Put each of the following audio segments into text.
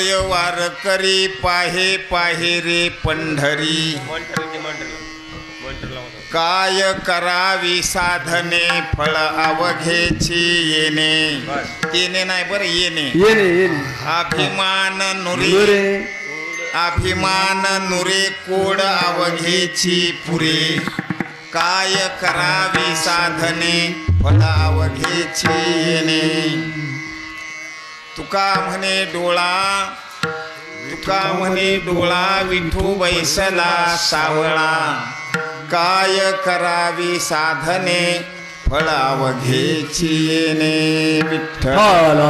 होय वारकरी पाहे पाहे रे पंढरी काय करावी साधने फळ अवघेची येणे येणे नाही बरं येणे अभिमान नुरे कोड अवघेची पुरे काय करावी साधने फळ अवघेची येणे तुका म्हणे डोळा विठू बैसला सावळा काय करावी साधने फळ अवघेची येणे विठ्ठल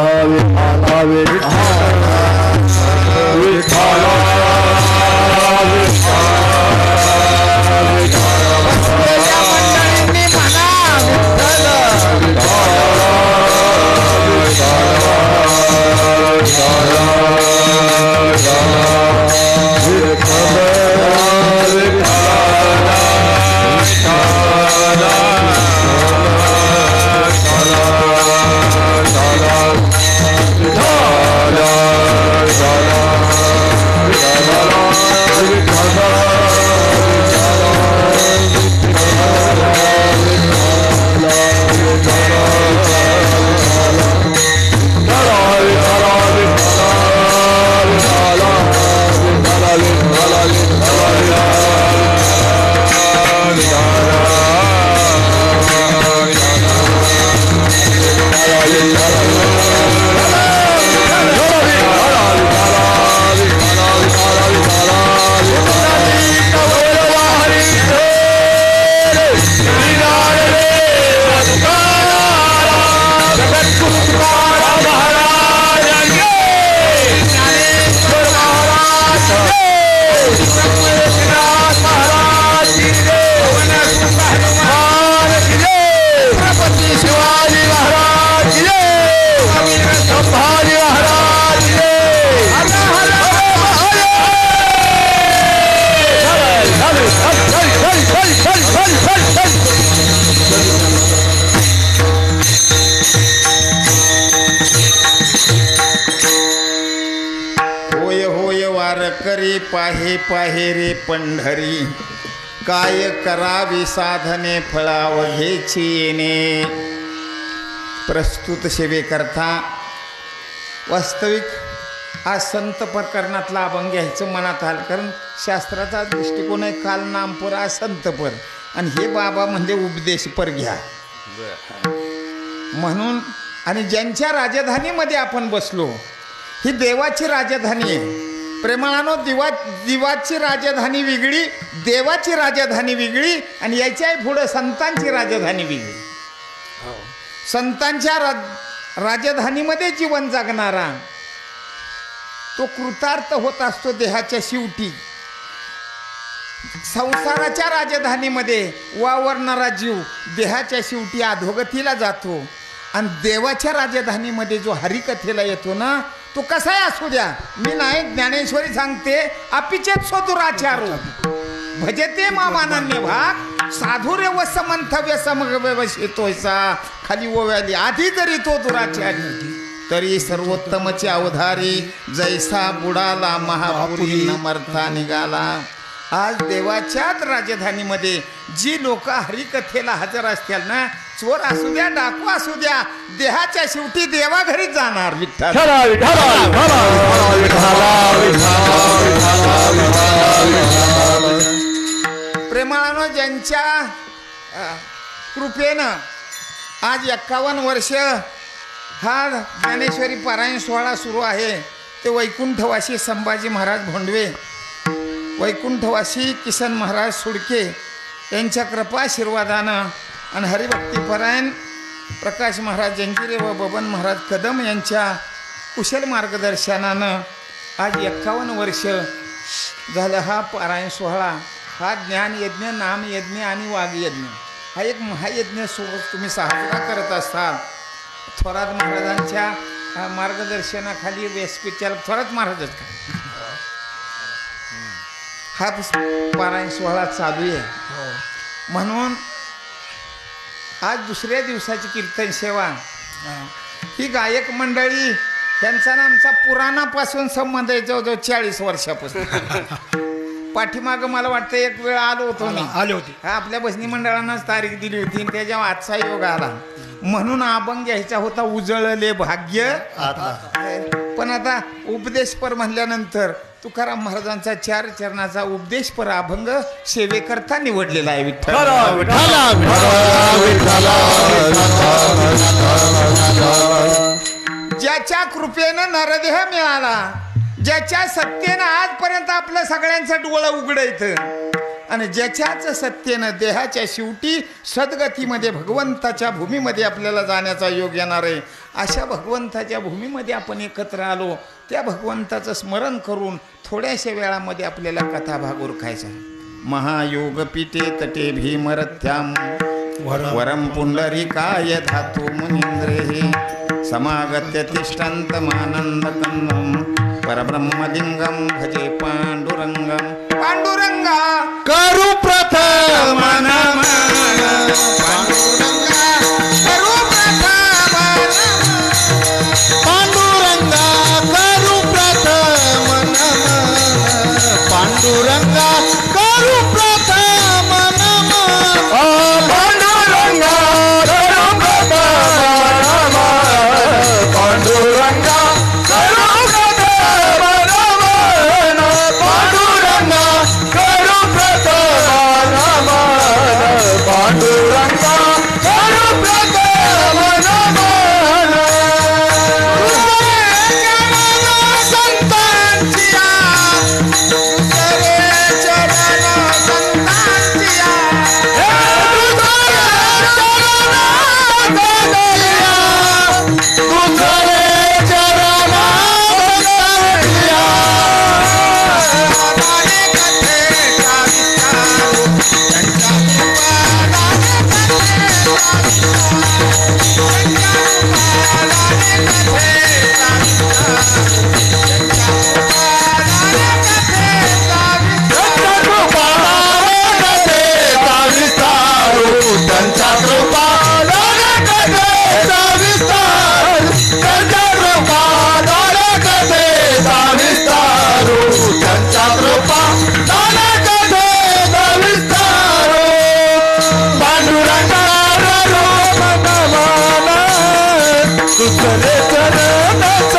वारकरी पाहे पाहे रे पंढरी काय करावी साधने फळ अवघेची येणे प्रस्तुत सेवेकरता वास्तविक आज संत प्रकरणातला अभंग घ्यायचं मनात आलं कारण शास्त्राचा दृष्टिकोन आहे काल नामपर आज संतपर आणि हे बाबा म्हणजे उपदेशपर घ्या म्हणून आणि ज्यांच्या राजधानीमध्ये आपण बसलो ही देवाची राजधानी आहे प्रेमानो दिवाची राजधानी वेगळी देवाची राजधानी वेगळी आणि याच्या पुढे संतांची राजधानी वेगळी संतांच्या राजधानीमध्ये जीवन जगणारा तो कृतार्थ होत असतो देहाच्या शेवटी संसाराच्या राजधानीमध्ये वावरणारा जीव देहाच्या शेवटी अधोगतीला जातो आणि देवाच्या राजधानीमध्ये जो हरिकथेला येतो ना तो कसाही असू द्या मी नाही ज्ञानेश्वरी सांगते अपिचेत स्वदुराचारो भजते मामानन्य भाग साधुर्य व समंथव्य समगव्यवशितोयसा खाली ओव्याली आधी जरी तो दुराचारी तरी सर्वोत्तमचे अवधारी जैसा बुडाला महापुरी न मरता निघाला आज देवाच्याच राजधानीमध्ये जी लोक हरिकथेला हजर असतील ना चोर असू द्या डाकू असू द्या देहाच्या शेवटी देवा घरी जाणार विठ्ठल प्रेमाळानो ज्यांच्या कृपेनं आज 51 वर्ष हा ज्ञानेश्वरी पारायण सोहळा सुरू आहे ते वैकुंठवासी संभाजी महाराज भोंडवे वैकुंठवासी किसन महाराज सुडके यांच्या कृपाशीर्वादानं आणि हरिभक्तीपरायण प्रकाश महाराज जंजिरे व बबन महाराज कदम यांच्या कुशल मार्गदर्शनानं आज 51 वर्ष झालं हा पारायण सोहळा हा ज्ञानयज्ञ नामयज्ञ आणि वाघयज्ञ हा एक महायज्ञ सोबत तुम्ही साजरा करत असताल थोरात महाराजांच्या मार्गदर्शनाखाली व्यासपीठाला थोरात महाराजच का हा पारायण सोहळा चालू आहे म्हणून आज दुसऱ्या दिवसाची कीर्तन सेवा ही गायक मंडळी त्यांचा ना आमचा पुराणापासून संबंध आहे, जवळजवळ 40 वर्षापासून. पाठीमागं मला वाटतं एक वेळ आलो होतो मी, आले होते. हा आपल्या भजनी मंडळानंच तारीख दिली होती आणि त्याच्यावर आजचा योग आला म्हणून अभंग घ्यायचा होता, उजळले भाग्य. पण आता उपदेशपर म्हणल्यानंतर तुकाराम महाराजांचा 4 चरणाचा उपदेशपर अभंग सेवेकरता निवडलेला आहे. विठ्ठल ज्याच्या कृपेनं नरदेह मिळाला, ज्याच्या सत्तेनं आजपर्यंत आपलं सगळ्यांचं डोळं उघडायचं आणि ज्याच्याच सत्तेनं देहाच्या शेवटी सद्गतीमध्ये भगवंताच्या भूमीमध्ये आपल्याला जाण्याचा योग येणार आहे, अशा भगवंताच्या भूमीमध्ये आपण एकत्र आलो. त्या भगवंताचं स्मरण करून थोड्याशा वेळामध्ये आपल्याला कथाभाग उरकायचा. महायोग पीठे तटे भीमरथ्याम वरम पुंडरीकाय धातु मुनींद्रे समागत्य तिष्ठन्तमानंद कन्नम परब्रह्मलिंगम भजे पांडुरंगम. पांडुरंगा करू प्रथम नमन, पांडुरंगा करू प्रथम पांडुरंगा करू प्रथम नमन, पांडुरंगा करू प्रथम नमन, पांडुरंगा करू प्रथम नमन, पांडुरंगा करू प्रथम नमन, पांडुरंगा करू प्रथम नमन, पांडुरंगा करू प्रथम नमन.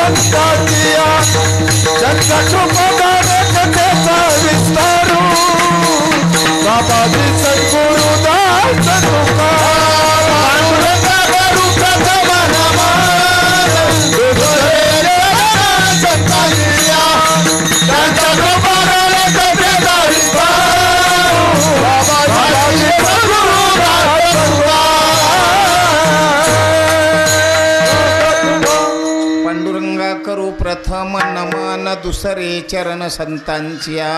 संतांचिया प्रथम नमन दुसरे चरण संतांचिया.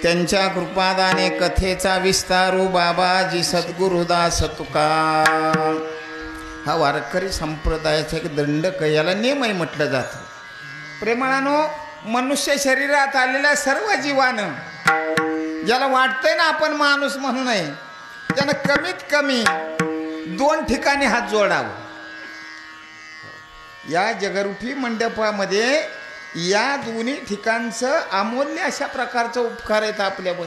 त्यांच्या कृपादाने कथेचा विस्तारू बाबाजी सद्गुरुदास तुका. हा वारकरी संप्रदायाचा एक दंडक, याला नियमही म्हटलं जातं. प्रेमाळानो, मनुष्य शरीरात आलेल्या सर्व जीवानं ज्याला वाटतंय ना आपण माणूस म्हणू नये, त्यानं कमीत कमी 2 ठिकाणी हात जोडावा. या जगरूपी मंडपामध्ये या दोन्ही ठिकाणचं अमूल्य अशा प्रकारचं उपकार आहेत आपल्यावर.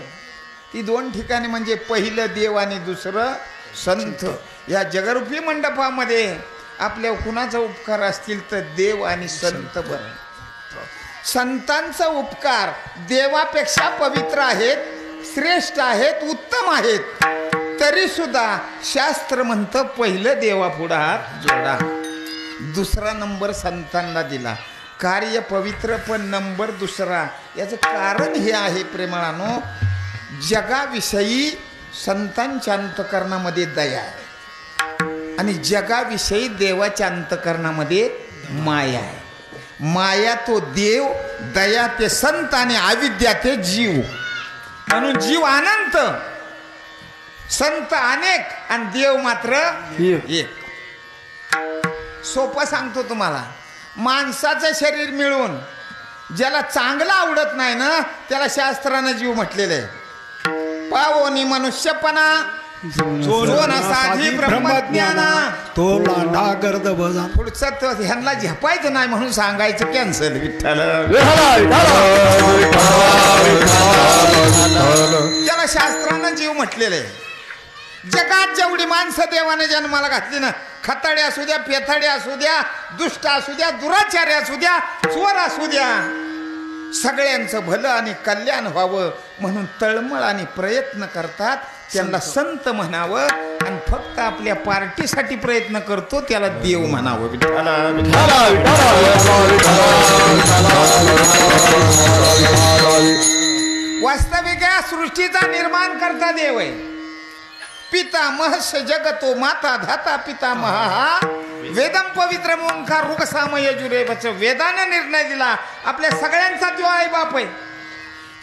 ती 2 ठिकाणी म्हणजे पहिलं देव आणि दुसरं संत. या जगरूपी मंडपामध्ये आपल्या कुणाचा उपकार असतील तर देव आणि संत. बरं, संतांचा उपकार देवापेक्षा पवित्र आहेत, श्रेष्ठ आहेत, उत्तम आहेत. तरी सुद्धा शास्त्र म्हणतं पहिलं देवापुढं हात जोडा, दुसरा नंबर संतांना दिला. कार्य पवित्र पण नंबर दुसरा. याचं कारण हे आहे प्रेमाळानो, जगाविषयी संतांच्या अंतकरणामध्ये दया आहे आणि जगाविषयी देवाच्या अंतकरणामध्ये माया आहे. माया तो देव, दया ते संत आणि अविद्या ते जीव. म्हणून जीव अनंत, संत अनेक आणि देव मात्र एक. सोपं सांगतो तुम्हाला, माणसाचं शरीर मिळून ज्याला चांगलं आवडत नाही ना, त्याला शास्त्रानं जीव म्हटलेलं आहे. पावोनी मनुष्यपणा सोन साधी ब्रह्मज्ञाना तो लांडा गर्द बजा पुढचं तो ह्यांना झपायचं नाही म्हणून सांगायचं कॅन्सल विठ्ठल. त्याला शास्त्रानं जीव म्हटलेलं आहे. जगात जेवढी माणसं देवाने जन्माला घातली ना, खताडे असू द्या, पेथाडे असू द्या, दुष्ट असू द्या, दुराचारी असू द्या, चोर असू द्या, सगळ्यांचं भलं आणि कल्याण व्हावं म्हणून तळमळ आणि प्रयत्न करतात. त्यांना संत म्हणावं आणि फक्त आपल्या पार्टीसाठी प्रयत्न करतो त्याला देव म्हणावं. वास्तविक या सृष्टीचा निर्माण करता देव आहे. पिता महर्ष जगतो माता धाता पितामह हा वेदम पवित्र ओंकार रुग साम यजुरे बच. वेदाने निर्णय दिला आपल्या सगळ्यांचा तो आई बाप आहे.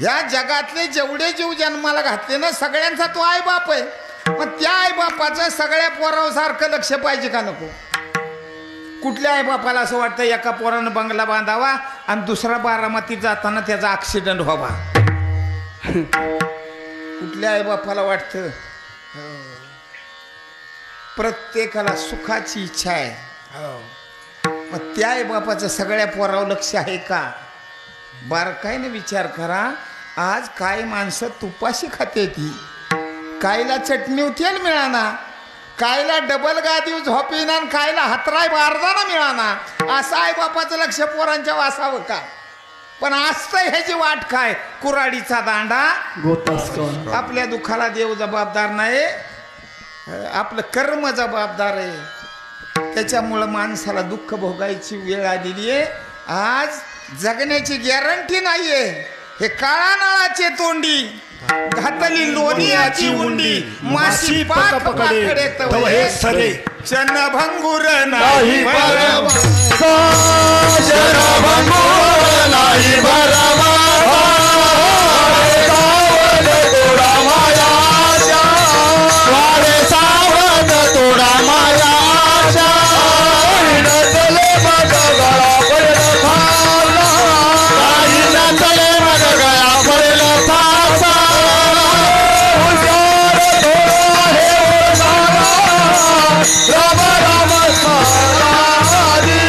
या जगातले जेवढे जीव जन्माला घातले ना सगळ्यांचा तो आई बाप आहे. मग त्या आई बापाचं सगळ्या पोरासारखं लक्ष पाहिजे का नको? कुठल्या आई बापाला असं वाटतं एका पोरानं बंगला बांधावा आणि दुसरा बारामतीत जाताना त्याचा ऍक्सिडेंट व्हावा? कुठल्या आई बापाला वाटतं? प्रत्येकाला सुखाची इच्छा आहे. मग त्या आई बापाचं सगळ्या पोरावर लक्ष आहे का? बारकाईने विचार करा. आज काय माणसं तुपाशी खाते ती, कायला चटणी तेल मिळाना, कायला डबल गादी झोपीना, कायला हातराय बारदाना मिळाना. असं आई बापाचं लक्ष पोरांच्या वासावं का? पण असतं ह्याची वाट काय? कुराडीचा दांडा. आपल्या दुःखाला देव जबाबदार नाही, आपलं कर्म जबाबदार आहे. त्याच्यामुळं माणसाला दुःख भोगायची वेळ आलेली आहे. आज जगण्याची गॅरंटी नाहीये. हे काळा नाळाचे तोंडी घातली लोणीयाची उंडी, माशी पाक पकडे तवहे सरे, चनभंगुर नाही भरवा, चनभंगुर नाही भरवा, तोडा मायाच्या, वारे सावध तोडा मायाच्या, नचले मग गळा पडला फासा, काही नचले मग गळा पडला फासा, हुशार थोडा हे राम राम स्वामी,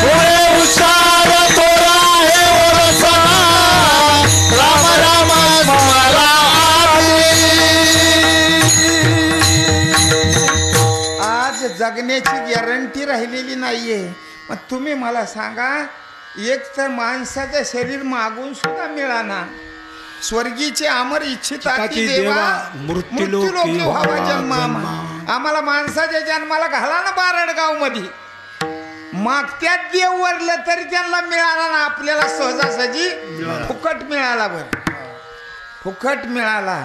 पुढे हुशार थोडा हे ओरसा, राम राम स्वामी. आज जगण्याची गॅरंटी राहिलेली नाहीये. मग तुम्ही मला सांगा, एक तर माणसाचं शरीर मागून सुद्धा मिळाना, स्वर्गीचे अमर इच्छिताती देवा मृत्यूलोकी व्हावा जन्म. आम्हाला माणसाच्या जन्माला घाला ना बारडगाव मध्ये, मागत्यात देव वरलं तरी त्यांना मिळाला ना. आपल्याला सहजासहजी फुकट मिळाला. बरं फुकट मिळाला,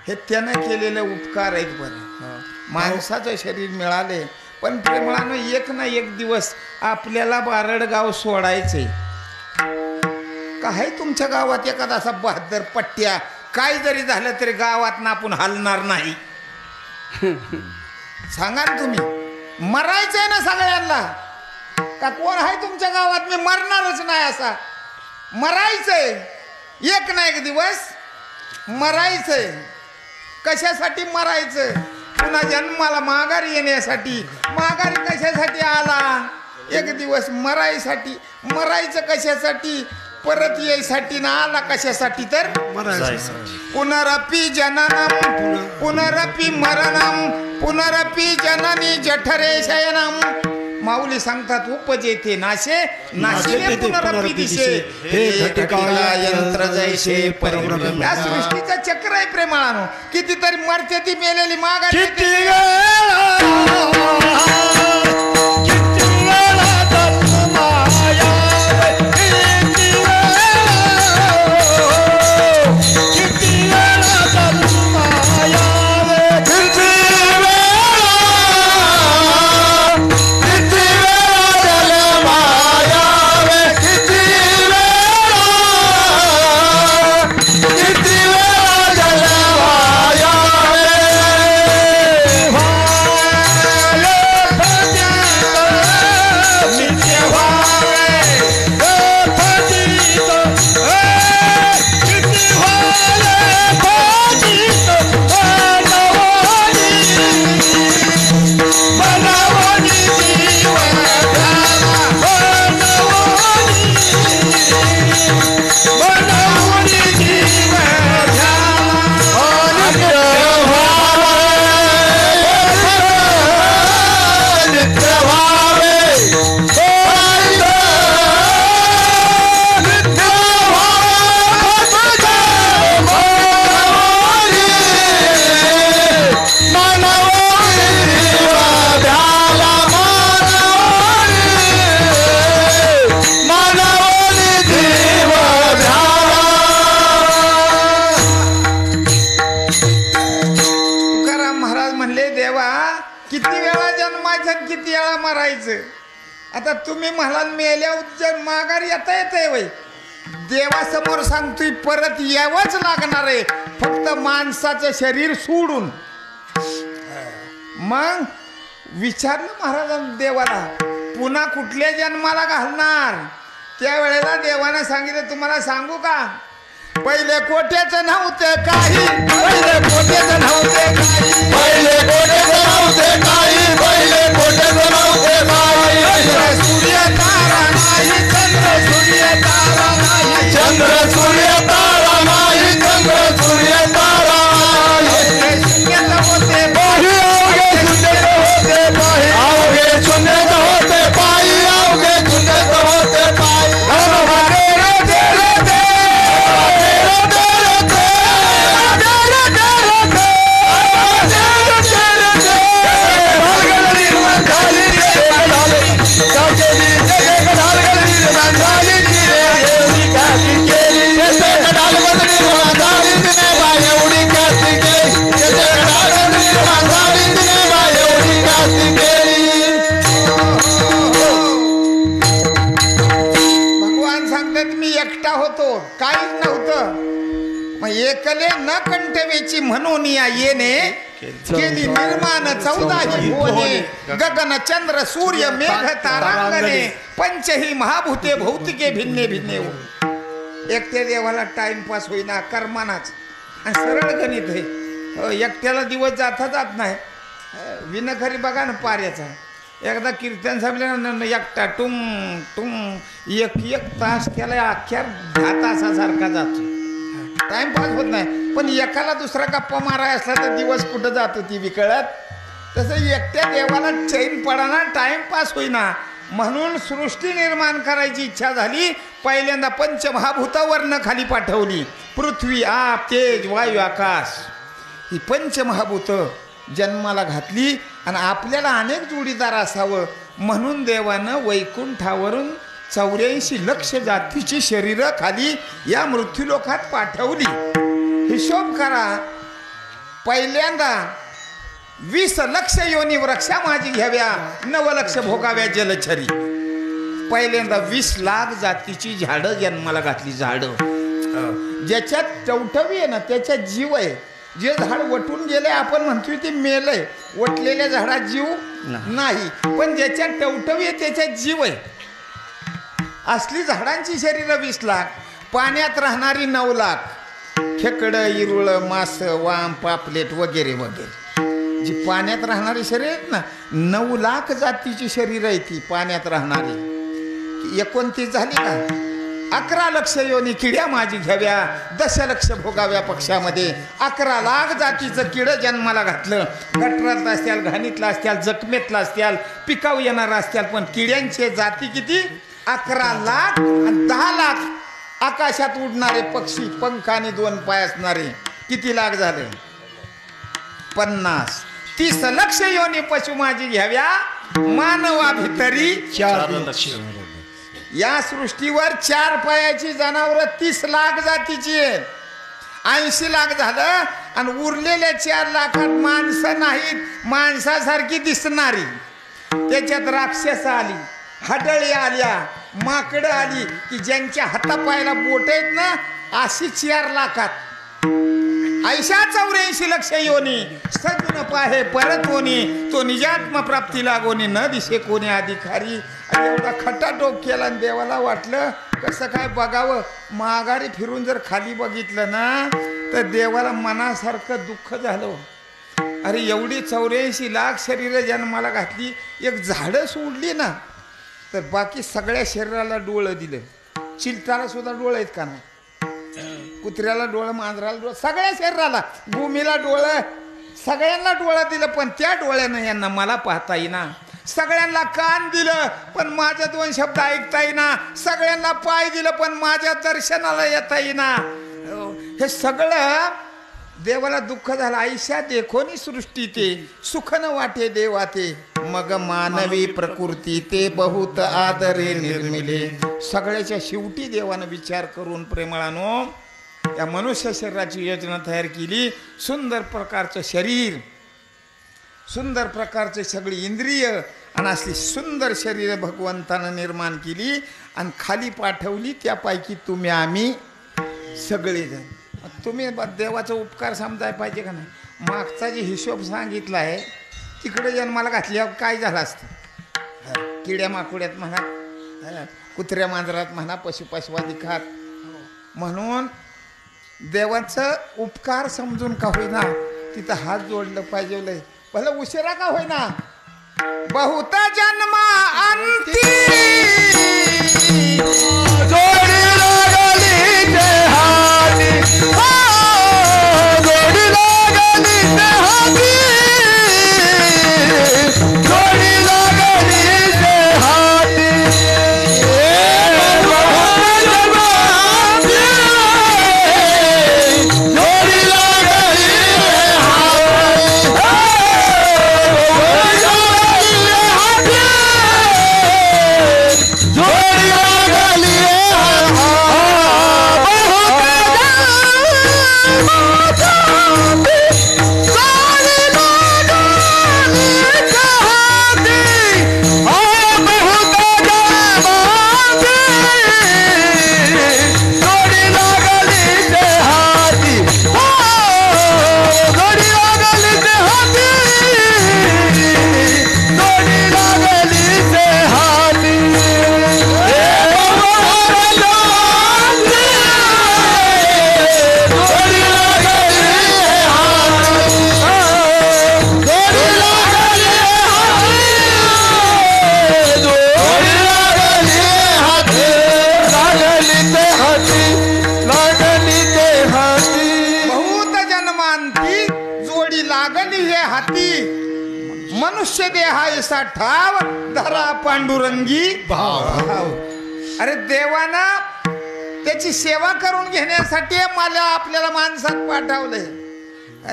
हे त्यानं केलेले उपकार आहेत. बरं माणसाचं शरीर मिळाले, पण प्रेमळानं एक ना एक दिवस आपल्याला बारडगाव सोडायचे. काय तुमच्या गावात एखादा असा बहादर पट्ट्या, काय जरी झालं तरी गावात ना आपण हलणार नाही? सांगा ना तुम्ही. मरायचंय ना सगळ्यांना? का कोण आहे तुमच्या गावात मी मरणारच नाही असा? मरायचंय एक ना एक दिवस, मरायचंय. कशासाठी मरायचं? पुन्हा जन्माला माघारी येण्यासाठी. माघारी कशासाठी आला? एक दिवस मरायसाठी. मरायचं कशासाठी? परत यायसाठी. ना आला कशासाठी? तर पुनरपि जननम पुनरपि मरणम पुनरपि जननी जठरे शयनम. माऊली सांगतात उपजेते नाशे नाशिले पुनरपि दिशे, हे घटका यंत्र जैसे परिभ्रम. या सृष्टीचं चक्र आहे प्रेमाळानो. कितीतरी मरते ती मेलेली माघारी. आता तुम्ही म्हणाल मेल्या माघारी येता वय देवासमोर सांगतोय परत यावंच लागणार आहे, फक्त माणसाचं शरीर सोडून. मग विचारलं महाराजांनी देवाला पुन्हा कुठल्या जन्माला घालणार. त्यावेळेला देवानं सांगितलं तुम्हाला सांगू का, पहिले कोट्याचं नव्हते काही, पहिले कोट्याचं नव्हते काही, पहिले कोट्याचं नव्हते काही, पहिले कोट्याचं नव्हते काही. सूर्य तारा नाही, चंद्र सूर्य तारा नाही, चंद्र सूर्य तारा नाही, चंद्र सूर्य तारा नाही. शून्यत होते काही अवघे शून्यत होते पाही, अवघे शून्यत होते पाही, अवघे शून्यत होते पाही. भगवान सांगतात मी एकटा होतो, काहीच नव्हतं. मग एकले न कंठवेची म्हणून या येणे केली निर्माण 14 भुवने, गगन चंद्र सूर्य मेघ तारांगणे, पंचही महाभूते भौतिके भिन्ने भिन्ने. एकट्या देवाला टाइमपास होईना कर्मानाच, आणि सरळ गणित आहे. एकट्याला दिवस जात नाही. विनखरी बघा ना पाऱ्याचा, एकदा कीर्तन संपल्यानं एकटा टुंग टुंग एक तास त्याला अख्ख्या 10 तासासारखा जातो, टाइमपास होत नाही. पण एकाला दुसरा गप्पा माराय असला तर दिवस कुठं जातो ती विकळत. तसं एकट्या देवाला चैन पडाना, टाइमपास होईना. म्हणून सृष्टी निर्माण करायची इच्छा झाली. पहिल्यांदा पंचमहाभूतावरनं खाली पाठवली, पृथ्वी आप तेज वायू आकाश. ही पंचमहाभूत जन्माला घातली. आणि आपल्याला अनेक जोडीदार असावं म्हणून देवानं वैकुंठावरून 84 लक्ष जातीची शरीरं खाली या मृत्यूलोकात पाठवली. हिशोब करा, पहिल्यांदा 20 लक्ष योनी वृक्षा माझी घ्याव्या, 9 लक्ष भोगाव्या जलचरी. पहिल्यांदा 20 लाख जातीची झाडं जन्माला घातली. झाडं ज्याच्यात टवटवी आहे ना त्याच्यात जीव आहे. जे झाड वटून गेले आपण म्हणतोय ते मेलय, वटलेल्या झाडात जीव नाही, पण ज्याच्यात टवटवी आहे त्याच्यात जीव आहे. असली झाडांची शरीरं 20 लाख, पाण्यात राहणारी 9 लाख, खेकडं इरुळ मास वाम पापलेट वगैरे वगैरे. जी पाण्यात राहणारी शरीर आहेत ना 9 लाख जातीची शरीर आहे ती पाण्यात राहणारी. 29 झाली का, 11 लक्ष योनी किड्या माझी घ्याव्या, 10 लक्ष भोगाव्या पक्षामध्ये. 11 लाख जातीचं किडं जन्माला घातलं. गटरात असत्याल, घाणीतला असत्याल, जखमेतला असत्याल, पिकाऊ येणार असत्याल, पण किड्यांचे जाती किती 11 लाख. आणि 10 लाख आकाशात उडणारे पक्षी, पंख आणि 2 पाय असणारे, किती लाख झाले 50. 30 लक्ष योनी पशु माझी घ्याव्या, मानवा भितरी 4 लक्ष. या सृष्टीवर 4 पायाची जनावरं 30 लाख जातीची आहेत. 80 लाख झालं. आणि उरलेल्या 4 लाखात माणसं नाहीत, माणसासारखी दिसणारी. त्याच्यात राक्षस आली, हडळी आल्या, माकडं आली की ज्यांच्या हातापायाला बोट आहेत ना अशी 4 लाखात. 84 लक्ष योनी सद्गुण पाहे परत होनी, तो निजात्म प्राप्ती लागोनी न दिसे कोणी अधिकारी. आणि एवढा खटाटोप केला आणि देवाला वाटलं कसं काय बघावं. माघारी फिरून जर खाली बघितलं ना तर देवाला मनासारखं दुःख झालं. अरे एवढी 84 लाख शरीरं जन्माला घातली, एक झाडं सोडली ना तर बाकी सगळ्या शरीराला डोळं दिलं. चिलटाला सुद्धा डोळं आहेत का ना, कुत्र्याला डोळं, मांजराला डोळं, सगळ्या शरीराला, भूमीला डोळं, सगळ्यांना डोळं दिलं. पण त्या डोळ्यानं यांना मला पाहता येईना. सगळ्यांना कान दिलं पण माझे 2 शब्द ऐकता येईना. सगळ्यांना पाय दिलं पण माझ्या दर्शनाला येता येईना. हे सगळं देवाला दुःख झालं. आयुष्यात देखोनी सृष्टी ते सुख न वाटे देवा ते, मग मानवी प्रकृती ते बहुत आदरे निर्मिले. सगळ्याच्या शेवटी देवानं विचार करून प्रेमळानो या मनुष्य शरीराची योजना तयार केली. सुंदर प्रकारचं शरीर, सुंदर प्रकारचे सगळी इंद्रिय आणि असली सुंदर शरीर भगवंतानं निर्माण केली आणि खाली पाठवली. त्यापैकी तुम्ही आम्ही सगळेजण. तुम्ही देवाचा उपकार समजाय पाहिजे का नाही. मागचा जे हिशोब सांगितला आहे तिकडे जन्माला घातल्यावर काय झालं असतं. किड्या माकुड्यात म्हणा, कुत्र्या मांजरात म्हणा, पशुपशवादिकात. म्हणून देवाचं उपकार समजून का होईना तिथं हात जोडलं पाहिजे. भले उशिरा का होईना. बहुत जन्मा अंती जोडी लागली ते हाती, जोडी लागली ते हाती, जोडी लागली ते हाती. जोडी लागली मनुष्य देहायसा ठाव धरा पांडुरंगी भाव. अरे देवानं त्याची सेवा करून घेण्यासाठी मला आपल्याला माणसात पाठवलंय.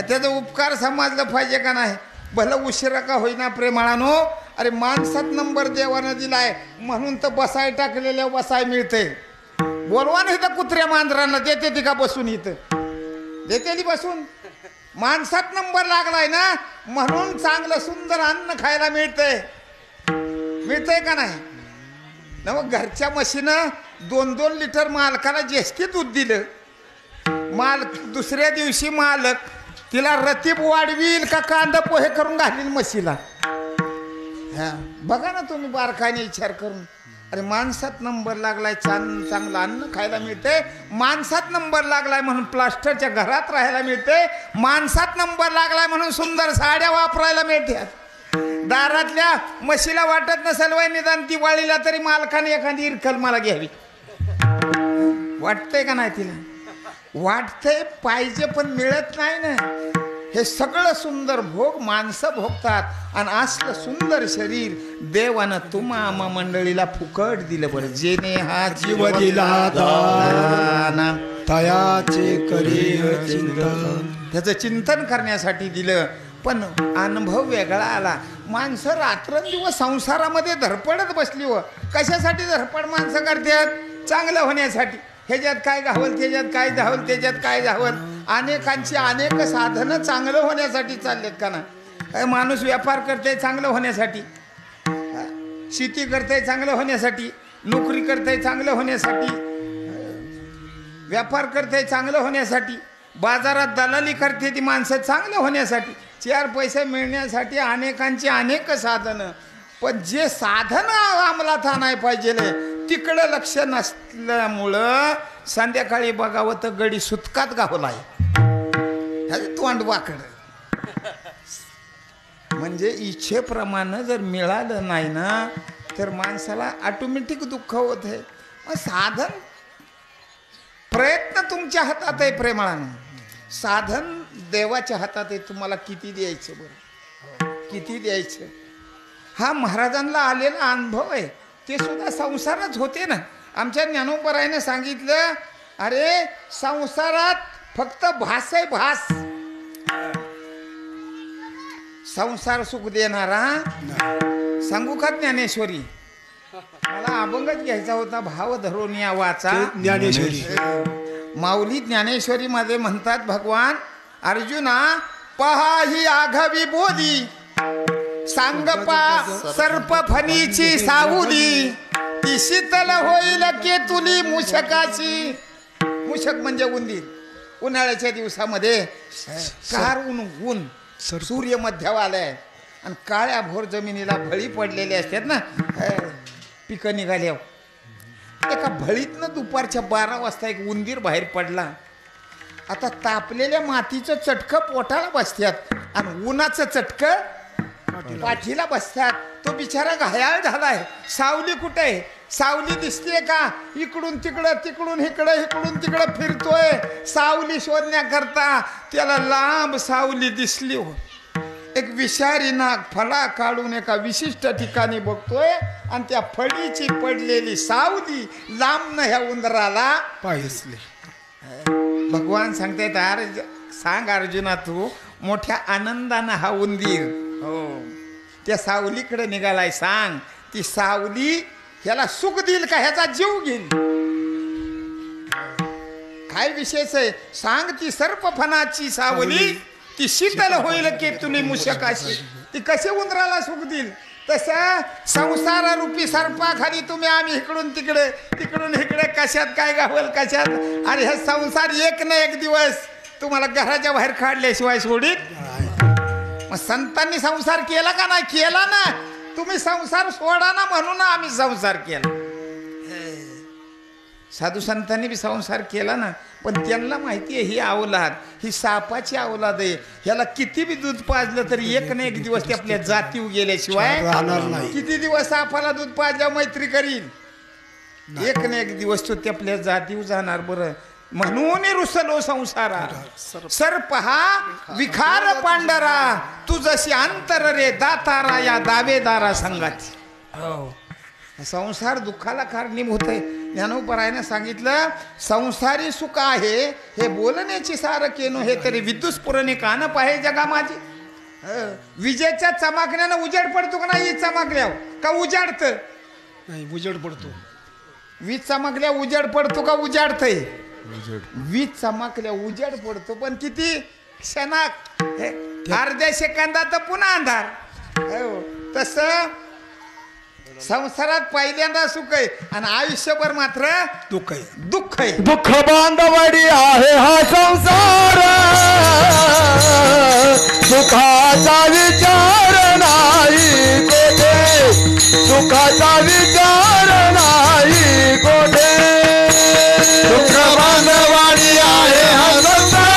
त्याचा उपकार समजलं पाहिजे का नाही. भलं उशिरा का होईना प्रेमाळानो. अरे माणसात नंबर देवानं दिलाय म्हणून तर बसाय टाकलेल्या बसाय मिळते. बोलवा ना इथं कुत्र्या मांजरांना देते ती का बसून. इथं देते ती बसून. माणसात नंबर लागलाय ना म्हणून चांगलं सुंदर अन्न खायला मिळतंय. मिळतंय का नाही ना. मग घरच्या म्हशीनं 2-2 लिटर मालकाला जेष्ठी दूध दिलं. दुसऱ्या दिवशी मालक तिला रतीब वाढवील का कांदा पोहे करून घालील म्हशीला. बघा ना तुम्ही बारकाईने विचार करून. अरे माणसात नंबर लागलाय चांगलं अन्न खायला मिळते. माणसात नंबर लागलाय म्हणून प्लास्टरच्या घरात राहायला मिळते. माणसात नंबर लागलाय म्हणून सुंदर साड्या वापरायला मिळतात. दारातल्या म्हशीला वाटत नसेल वय निदान दिवाळीला तरी मालकाने एखादी इरकल मला घ्यावी. वाटतंय का नाही तिला. वाटतंय पाहिजे पण मिळत नाही ना. हे सगळं सुंदर भोग माणसं भोगतात आणि असलं सुंदर शरीर देवानं तुम्हा आम्हा मंडळीला फुकट दिलं. बरं जेने हा जीव दिला दान तयाचे करी चिंतन. त्याचं चिंतन करण्यासाठी दिलं. पण अनुभव वेगळा आला. माणसं रात्रंदिवस संसारामध्ये धडपडत बसली. व कशासाठी धडपड माणसं करतात. चांगलं होण्यासाठी. ह्याच्यात काय घावल त्याच्यात काय धावल त्याच्यात काय धावल. अनेकांची अनेक साधनं चांगलं होण्यासाठी चाललेत का ना. माणूस व्यापार करते चांगलं होण्यासाठी, शेती करते चांगलं होण्यासाठी, नोकरी करते चांगलं होण्यासाठी, व्यापार करते चांगलं होण्यासाठी, बाजारात दलाली करते ती माणसं चांगलं होण्यासाठी, 4 पैसे मिळण्यासाठी अनेकांची अनेक साधनं. पण जे साधनं अंमलात आणाय पाहिजे तिकडं लक्ष नसल्यामुळं संध्याकाळी बघावं तर गडी सुतकात गावलाय. तोंड वाकड. म्हणजे इच्छेप्रमाणे जर मिळालं नाही ना तर माणसाला ऑटोमॅटिक दुःख होत आहे. मग साधन प्रयत्न तुमच्या हातात आहे प्रेमाळानं. साधन देवाच्या हातात आहे. तुम्हाला किती द्यायचं बरं किती द्यायचं. हा महाराजांना आलेला अनुभव आहे. ते सुद्धा संसारच होते ना. आमच्या ज्ञानोबरायने सांगितलं अरे संसारात फक्त भास आहे भास. संसार सुख देणारा सांगू का ज्ञानेश्वरी. मला अभंगच घ्यायचा होता. भाव धरून या वाचा ज्ञानेश्वरी. माऊली ज्ञानेश्वरी मध्ये म्हणतात भगवान अर्जुना पहा ही आघावी बोधी सांगपा सर्प फणीची सावली ती शीतल होईल केतुली मुशकाची. मुशक म्हणजे उंदीर. उन्हाळ्याच्या दिवसामध्ये कार ऊन सूर्य मध्यावर आलाय आणि काळ्या भोर जमिनीला भळी पडलेली असतात ना, पिकं निघाल्यावर एका भळीतनं दुपारच्या 12 वाजता एक उंदीर बाहेर पडला. आता तापलेल्या मातीचं चटकं पोटाला बसतात आणि उन्हाचं चटकं पाठीला बसतात. तो बिचारा घायाळ झालाय. सावली कुठे आहे? सावली दिसतेय का? इकडून तिकडं तिकडून इकडं इकडून तिकडं फिरतोय सावली शोधण्याकरता. त्याला लांब सावली दिसली हो. एक विषारी नाग फळा काढून एका विशिष्ट ठिकाणी बघतोय आणि त्या फळीची पडलेली सावली लांब ह्या उंदराला पाहिसले. भगवान सांगतायत सांग अर्जुना तू मोठ्या आनंदानं हा उंदीर हो त्या सावलीकडे निघालाय. सांग ती सावली ह्याला सुख देईल का ह्याचा जीव घेईल? काय विशेष आहे? सांग ती सर्पफणाची सावली ती शीतल होईल केतुली मुशकाशी. ती कसे उंदराला सुख देईल? तसं संसार रूपी सर्पाखाली तुम्ही आम्ही इकडून तिकडे तिकडून इकडे कशात काय गावल कशात. अरे हे संसार एक ना एक दिवस तुम्हाला घराच्या बाहेर काढल्याशिवाय सोडीत. मग संतांनी संसार केला का नाही? केला ना. तुम्ही संसार सोडा ना म्हणून आम्ही संसार केला. साधू संतांनी बी संसार केला ना, पण त्यांना माहिती आहे ही अवलाद ही सापाची अवलाद आहे. ह्याला किती बी दूध पाजलं तरी एक ना एक दिवस ते आपल्या जातीव गेल्याशिवाय राहणार नाही. किती दिवस सापाला दूध पाजल्यावर मैत्री करील? एक ना एक दिवस तो ते आपल्या जातीव जाणार. बरं म्हणून रुसलो संसारा सर्प हा विखार पांढरा तू जशी अंतर रे दातारा या दावेदारा संगाती. संसार दुःखाला कारणीभूत आहे. ज्ञानोपरायने सांगितलं संसारी सुख आहे हे बोलण्याची सार केनो हे तरी विद्युत पुरणे कान पाहे जगा माझी. विजेच्या चमकण्यानं उजेड पडतो का नाही? चमकल्यावर का उजाडत नाही? उजेड पडतो. वीज चमकल्या उजेड पडतो का उजाडतय? वीज चमकल्या उजेड पडतो पण किती क्षणात अर्ध्या सेकंदात पुन्हा अंधार. तसं संसारात पहिल्यांदा सुख आहे आणि आयुष्यभर मात्र दुःख आहे. दुःख आहे. दुःख बांधवडी आहे हा संसार सुखाचा विचार नाही कोठे. सुखाचा विचार नाही कोठे. दुःख बांधवडी आहे हा संसार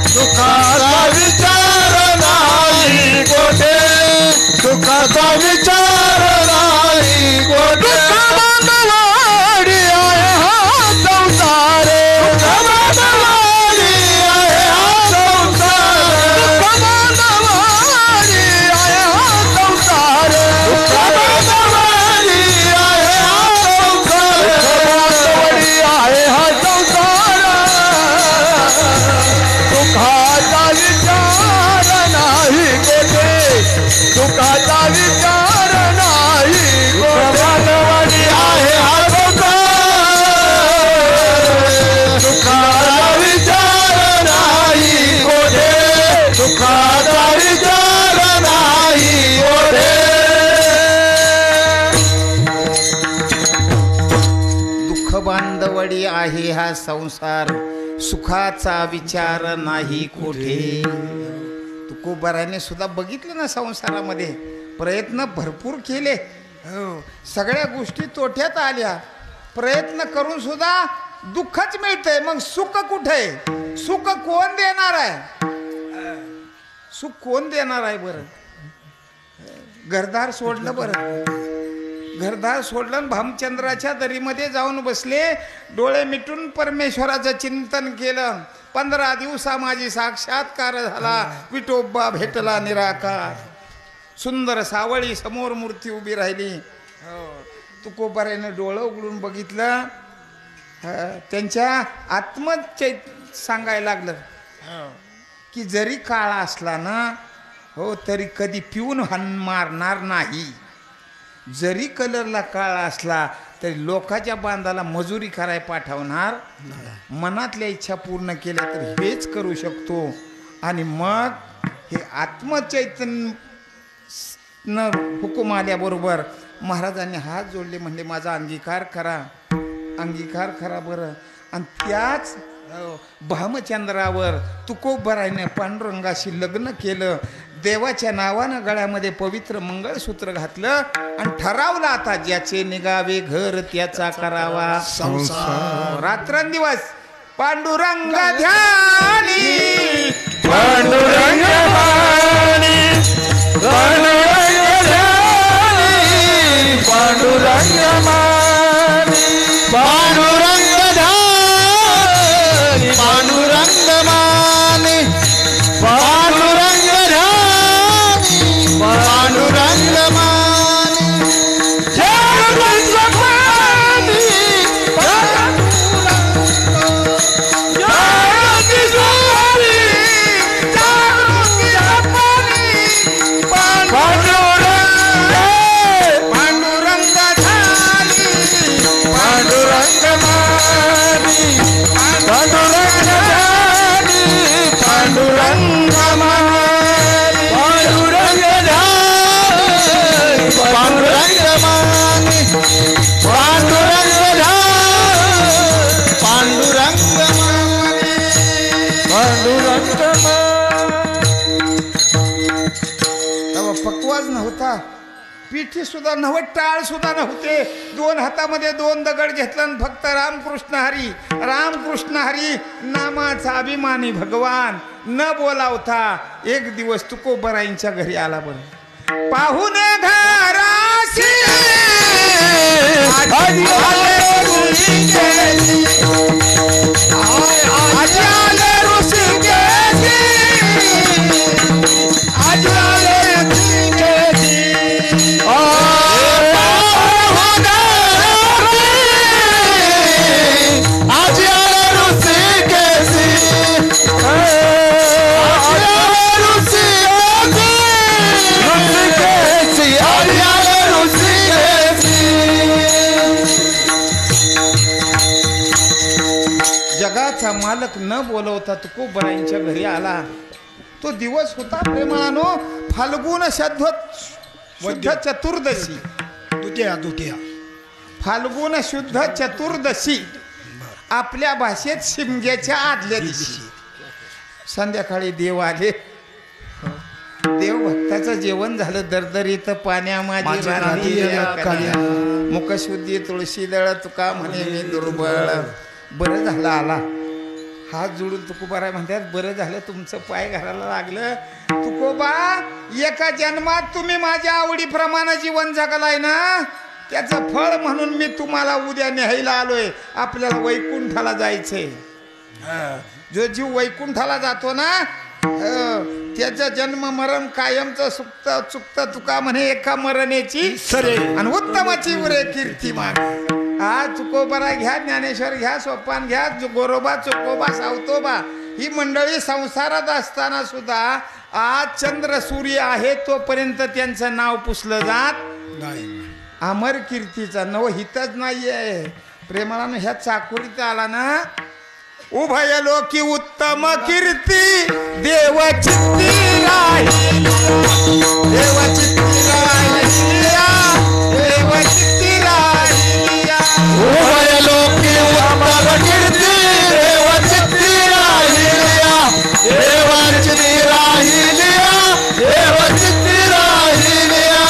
सुखाचा विचार नाही कोठे. सुखाचा विचार नाही कोठे. बांधवाडी आहे हा संसार. बांधवाडी आहे हा संसार. बांधवाडी आहे हा संसार. बांधवाडी आहे हा संसार. बांधवाडी आहे हा संसार. सुखाचा विचार नाही कोठे. सुखाचा विचार नाही बांधवाडी आहे हा संसार. सुखाचा विचार नाही कोठे. सुखाचा विचार नाही कोठे. दुःख बांधवडी आहे हा संसार सुखाचा विचार नाही कोठे. तुकोबाराने सुद्धा बघितलं ना संसारामध्ये प्रयत्न भरपूर केले. सगळ्या गोष्टी तोट्यात आल्या. प्रयत्न करून सुद्धा दुःखच मिळतंय. मग सुख कुठे? सुख कोण देणार आहे? सुख कोण देणार आहे? बरं घरदार सोडलं. बरं घरदार सोडलं आणि भामचंद्राच्या दरीमध्ये जाऊन बसले. डोळे मिटून परमेश्वराचं चिंतन केलं. 15 दिवसा माझी साक्षात्कार झाला. विठोबा भेटला निराकार. सुंदर सावळी समोर मूर्ती उभी राहिली. तुकोबाराने डोळं उघडून बघितलं. त्यांच्या आत्मचैत सांगायला लागलं की जरी काळा असला ना हो तरी कधी पिऊन मारणार नाही. जरी कलरला काळा असला तरी लोकांच्या बांधाला मजुरी करायला पाठवणार. मनातल्या इच्छा पूर्ण केल्या तर हेच करू शकतो. आणि मग हे आत्मचैतन्य हुकूम आल्याबरोबर महाराजांनी हात जोडले, म्हणले माझा अंगीकार करा, अंगीकार करा बरं. आणि त्याच भामचंद्रावर तुकोबरायने पांडुरंगाशी लग्न केलं. देवाच्या नावानं गळ्यामध्ये पवित्र मंगळसूत्र घातलं आणि ठरावलं आता ज्याचे निघावे घर त्याचा करावा संसार. रात्रंदिवस पांडुरंग ध्यानी, पांडुरंग ध्यानी, पांडुरंग ध्यानी, पांडुरंग मानी, पांडुरंग ध्यानी, पांडुरंग मानी, पांडुरंग ध्यानी, पांडुरंग मानी, जगदंब मानी, पक्वाज नव्हता, पिठी सुद्धा नव्हत, टाळ सुद्धा नव्हते. 2 हातामध्ये 2 दगड घेतला आणि फक्त रामकृष्ण हरी, रामकृष्ण हरी नामाचा अभिमानी भगवान न बोलावता एक दिवस तुकोबराईंच्या घरी आला. बरं पाहुणे घराशी जगाचा मालक न बोलवता तुकोबराईंच्या घरी आला. तो दिवस होता प्रेमानो फाल्गुन शुद्ध चतुर्दशी, द्वितीया फाल्गुन शुद्ध चतुर्दशी, आपल्या भाषेत शिमग्याच्या आदल्या दिवशी. संध्याकाळी देव आले. देव भक्ताचं जेवण झालं. दरदरीत पाण्या माझी मुखशुद्धी तुळशी दळ तुका म्हणे मी दुर्बळ. बरं झालं आला. हात जोडून तुकोबाराय म्हणतात बरं झालं तुमचं पाय घराला लागलं. तुकोबा, एका जन्मात तुम्ही माझ्या आवडीप्रमाणे जीवन जगलाय ना, त्याचं फळ म्हणून मी तुम्हाला उद्या न्यायला आलोय. आपल्याला वैकुंठाला जायचंय. जो जीव वैकुंठाला जातो ना त्याचं जन्म मरण कायमचं चुकतं तुका म्हणे एका मरणेची सरे आणि उत्तमाची उरे कीर्तिमान. हा तुकोबरा घ्या, ज्ञानेश्वर घ्या, सोपान घ्या, गोरोबा चोकोबा सावतोबा ही मंडळी संसारात असताना सुद्धा आज चंद्र सूर्य आहे तोपर्यंत त्यांचं नाव पुसलं जात नाही. अमर कीर्तीचा नव हितच नाहीये. प्रेमानं ह्या चाकोरीत आला ना, उभय लोकी उत्तम कीर्ती देवचित्ती राहिली, देवचित्ती राहिलिया, देवचित्ती राहिलिया. उभय लोकी उत्तम कीर्ती देवचित्ती राहिलिया, देवचित्ती राहिलिया, देवचित्ती राहिलिया.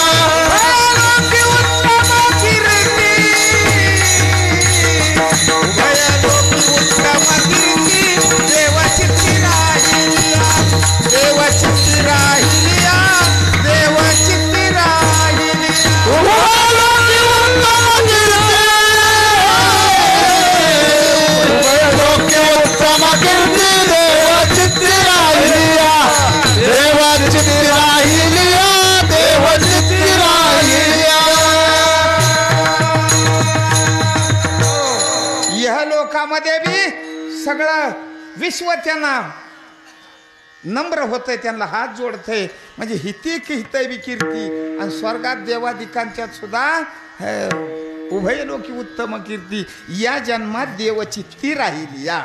लोकी उत्तम कीर्ती, उभय लोकी उत्तम कीर्ती देवचित्ती राहिलिया, देवचित्ती राहिलिया, देवचित्ती राहिलिया. उभय लोकी उत्तम कीर्ती, उभय लोकी उत्तम कीर्ती देवचित्ती राहिलिया, देवचित्ती राहिलिया, देवचित्ती राहिलिया. ह्या लोकामध्ये बी सगळं विश्व त्यांना नम्र होतंय, त्यांना हात जोडतंय. म्हणजे हिती हितय बी कीर्ती. आणि स्वर्गात देवादिकांच्यात सुद्धा उभय लोकी उत्तम कीर्ती. या जन्मात देवचित्ती राहिली या.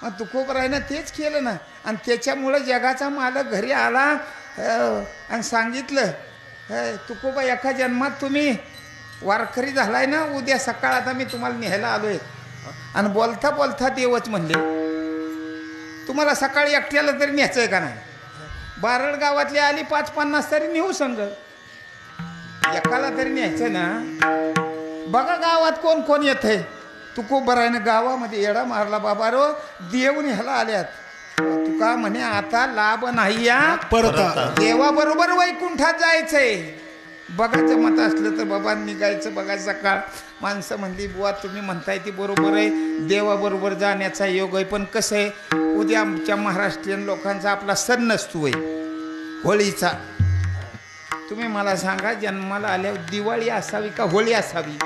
मग तुकोबरायनं तेच केलं ना. आणि त्याच्यामुळं जगाचा मालक घरी आला आणि सांगितलं, तुकोबा एका जन्मात तुम्ही वारकरी झालाय ना, उद्या सकाळ आता मी तुम्हाला न्यायला आलोय. आणि बोलता बोलता देवच म्हणले, तुम्हाला सकाळी एकट्याला तरी न्यायचंय का नाही? बारड गावातली आली 5-50 तरी नेऊ संग, एकाला तरी न्यायचं ना. बघा गावात कोण कोण येतंय. तुकोबरायनं गावामध्ये येडा मारला, बाबा रो देव न्यायला आल्यात. तुका म्हणे आता लाभ नाही या, परत देवाबरोबर वैकुंठात जायचंय. बघा जमत असलं तर बाबा निघायचं. बघा सकाळ माणसं म्हणली, बुवा तुम्ही म्हणताय ती बरोबर आहे, देवाबरोबर जाण्याचा योग आहे. पण कसं आहे, उद्या आमच्या महाराष्ट्रीयन लोकांचा आपला सण नसतोय होळीचा. तुम्ही मला सांगा, जन्माला आल्यावर दिवाळी असावी का होळी असावी?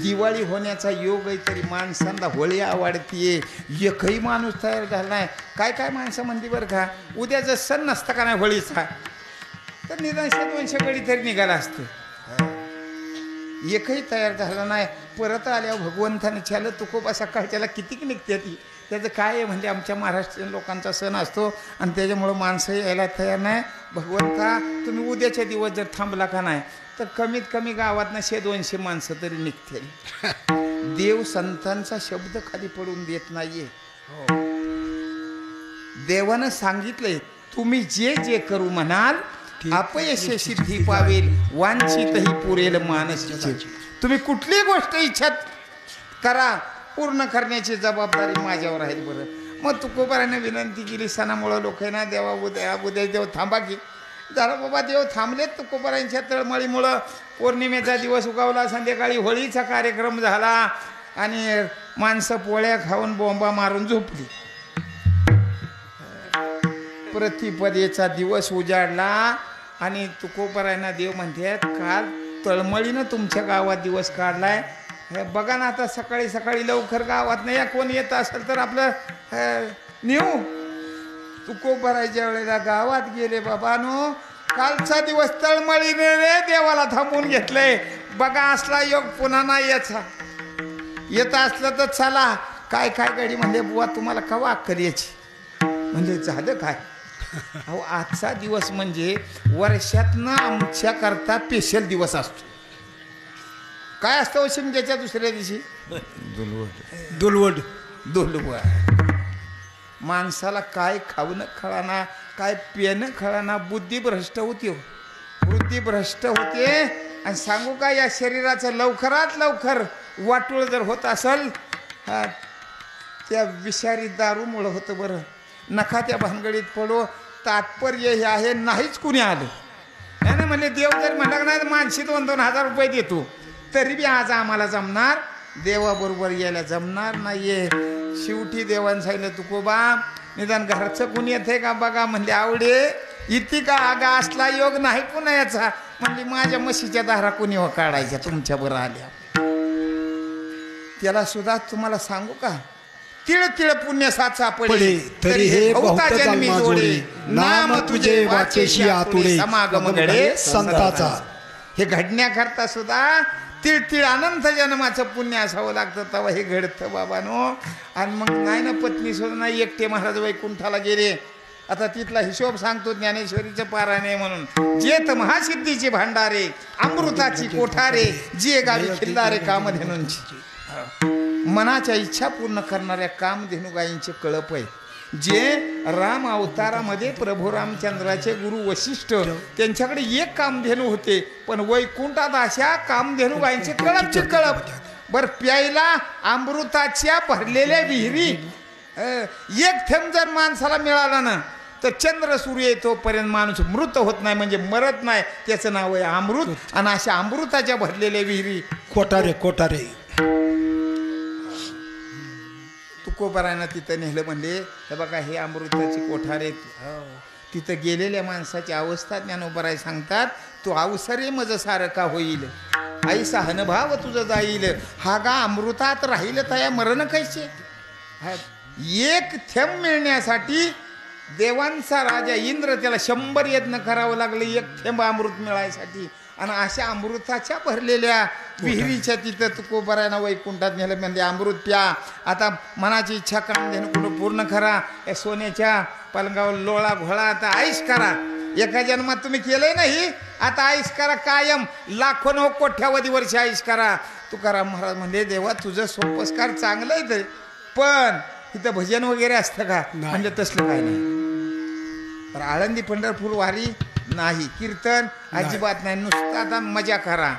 दिवाळी होण्याचा योग आहे, तरी माणसांना होळी आवडतीये. एकही माणूस तयार झाला नाही. काय काय माणसं म्हणते बरं का, उद्या जर सण नसता का नाही होळीचा, तर निदान 100-200 गडी तरी निघाला असतं. एकही तयार झाला नाही. परत आल्यावर भगवंताने छालं, तुकोबा सकाळच्याला कितीक निघते ती. त्याचं काय आहे म्हणजे आमच्या महाराष्ट्रीयन लोकांचा सण असतो आणि त्याच्यामुळं माणसं यायला तयार नाही. भगवंता तुम्ही उद्याच्या दिवस जर थांबला का नाही, तर कमीत कमी गावातनं 100-200 माणसं तरी निघतील. देव संतांचा शब्द खाली पडून देत नाहीये. देवानं सांगितलंय, तुम्ही जे जे करू म्हणाल अपयश सिद्धी पावेल, वांछितही पुरेल मानसीचे. तुम्ही कुठली गोष्ट इच्छा करा, पूर्ण करण्याची जबाबदारी माझ्यावर आहे. बरं, मग तुकोबाराने विनंती केली, सणामुळं लोक ना देवा उद्या देव थांबा की. झालं बाबा, देव थांबलेत. तुकोबारांच्या तळमळीमुळं पौर्णिमेचा दिवस उगवला, संध्याकाळी होळीचा कार्यक्रम झाला आणि माणसं पोळ्या खाऊन बोंबा मारून झोपली. प्रतिपदेचा दिवस उजाडला आणि तुकोबारायना देव म्हणतात, काल तळमळीनं तुमच्या गावात दिवस काढलाय. बघा ना, आता सकाळी सकाळी लवकर गावात नाही या कोण येत असेल तर आपलं नेऊ. तुकोबारायच्या वेळेला गावात गेले. बाबानो, कालचा दिवस तळमळीने रे देवाला थांबून घेतलंय. बघा असला योग पुन्हा नाही याचा. येत असलं तर चला. काय काय गाडी म्हणजे, बुवा तुम्हाला कवा अक्कल याची? म्हणजे झालं काय? अहो, आजचा दिवस म्हणजे वर्षातनं आमच्या करता स्पेशल दिवस असतो. काय असतं शिमग्याच्या दुसऱ्या दिवशी? दुलवड. माणसाला काय खावणं खळाना, काय पिणं खळाना, बुद्धी भ्रष्ट होती. बुद्धी भ्रष्ट होते. आणि सांगू का, या शरीराचं लवकरात लवकर वाटोळ जर होत असेल, त्या विषारी दारूमुळं होतं. बरं, नका त्या भानगडीत पडो. तात्पर्य हे आहे, नाहीच कुणी आलं नाही ना. म्हणजे देव जर म्हणला नाही, माणशी 2-2 हजार रुपये देतो, तरी बी आज आम्हाला जमणार, देवाबरोबर यायला जमणार नाहीये. शेवटी देवानं सांगितलं, तुकोबा निदान घरचं कुणी येते का बघा. म्हणले, आवडे इथे का आगा असला योग नाही पुन्हा याचा. म्हणली, माझ्या म्हशीच्या दारा कुणी हो काढायच्या तुमच्या बरं आल्या. त्याला सुद्धा तुम्हाला सांगू का, तिळ तिळ पुण्य साचा पडे, तरी हे बहुता जन्मी जोडे, नाम तुझे वाचेशी आतुडे, समागम घडे संताचा. हे घडण्याकरता सुद्धा तिळ तिळ अनंत जन्माचं पुण्य असावं लागतं, तेव्हा हे घडतं बाबानो. आणि मग नाही ना, पत्नी सुद्धा नाही, एकटे महाराज वैकुंठाला गेले. आता तिथला हिशोब सांगतो, ज्ञानेश्वरीचं पारायण म्हणून. जेत महासिद्धीचे भांडारे, अमृताची कोठारे, जे गावी खिल्लारे कामधेनूंची. मनाच्या इच्छा पूर्ण करणाऱ्या कामधेनू गायींचे कळप आहे. जे राम अवतारामध्ये प्रभू रामचंद्राचे गुरु वशिष्ठ, त्यांच्याकडे एक कामधेनू होते, पण वैकुंठात अशा कामधेनू गायींचे कळपचे कळप. बर, प्यायला अमृताच्या भरलेल्या विहिरी एक थेंब जर माणसाला मिळाला ना, तर चंद्र सूर्य येतोपर्यंत माणूस मृत होत नाही, म्हणजे मरत नाही. त्याचं नाव आहे अमृत. आणि अशा अमृताच्या भरलेल्या विहिरी कोठारे. तुकोबारायनं तिथं नेलं. म्हणले, हे बघा, हे अमृताची कोठारे. तिथं गेलेल्या माणसाची अवस्था ज्ञानोबाराय सांगतात, तो अवसरे मज सारखा होईल, ऐसा हनभाव तुझं जाईल, हा गा अमृतात राहील तया मरण कैसे. एक थेंब मिळण्यासाठी देवांचा राजा इंद्र, त्याला 100 यत्न करावं लागलं एक थेंब अमृत मिळायसाठी. आणि अशा अमृताच्या भरलेल्या विहिरीच्या तिथं तुकोबरायना वैकुंठात नेलं. म्हणजे अमृत प्या. आता मनाची इच्छा कामधेनु कुठं पूर्ण करा. या सोन्याच्या पलंगावर लोळा घोळा आता आईश करा. एका जन्मात तुम्ही केलंय नाही, आता आईश करा कायम. लाखो नो कोट्यावधी वर्ष आईश करा. तुकाराम महाराज म्हणजे देवा तुझं सोपस्कार चांगलं आहे ते, पण इथं भजन वगैरे असतं का? म्हणजे तसलं काय नाही. तर आळंदी पंढरपूर वारी नाही, कीर्तन अजिबात नाही, नुसतं आता मजा करा.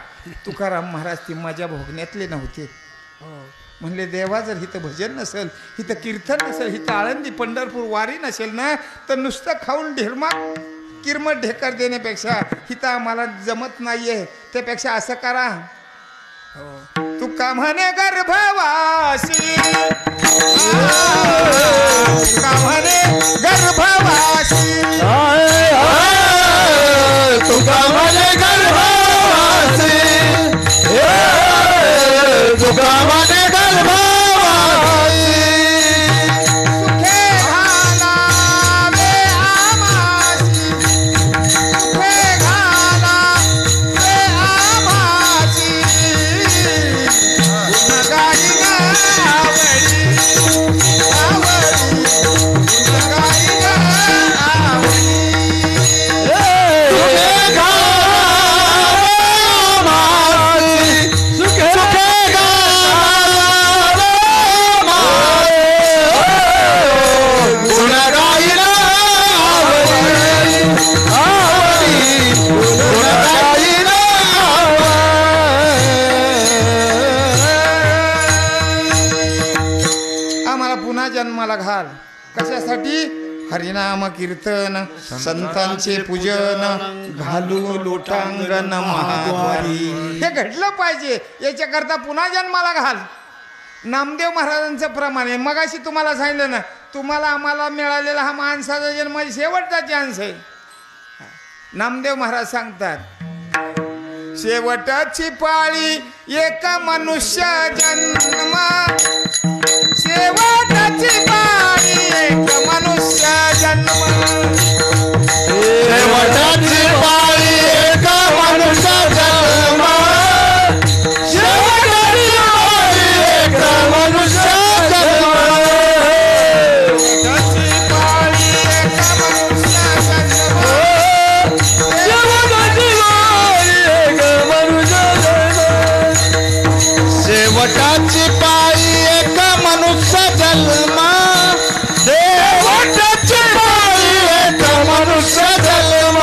तुकाराम महाराज ती मजा भोगण्यातले नव्हते. म्हणले देवा जर इथं भजन नसेल, इथं कीर्तन नसेल, इथं आळंदी पंढरपूर वारी नसेल ना, तर नुसतं खाऊन ढिरमा किरमट ढेकर देण्यापेक्षा इथं आम्हाला जमत नाहीये. त्यापेक्षा असं करा, तुका म्हणे गर्भवासी, तुका म्हणे गर्भवासी, तुका म्हणे गर्भवासी, तुका म्हणे गर्भवासी, जन्माला घाल. कशासाठी? हरिनाम कीर्तन, संतांचे पूजन, घालू लोटांगण महाद्वारी. हे घडलं पाहिजे. याच्याकरता पुन्हा जन्माला घाल. नामदेव महाराजांचं प्रमाण आहे. मगाशी तुम्हाला सांगितलं ना, तुम्हाला आम्हाला मिळालेला हा माणसाचा जन्म शेवटचा चान्स आहे. नामदेव महाराज सांगतात, शेवटाची पाळी एक मनुष्य जन्म, शेवटाची पाळी एक मनुष्य जन्म, शेवटाची पाळी एक मनुष्य जन्म, शेवटाची पाळी एक मनुष्य जन्म, शेवटाची पाळी एक मनुष्य जन्म, शेवटाची पाळी एक मनुष्य जन्म, शेवटाची पाळी एक मनुष्य जन्म, शेवटाची पाळी एक मनुष्य जन्म,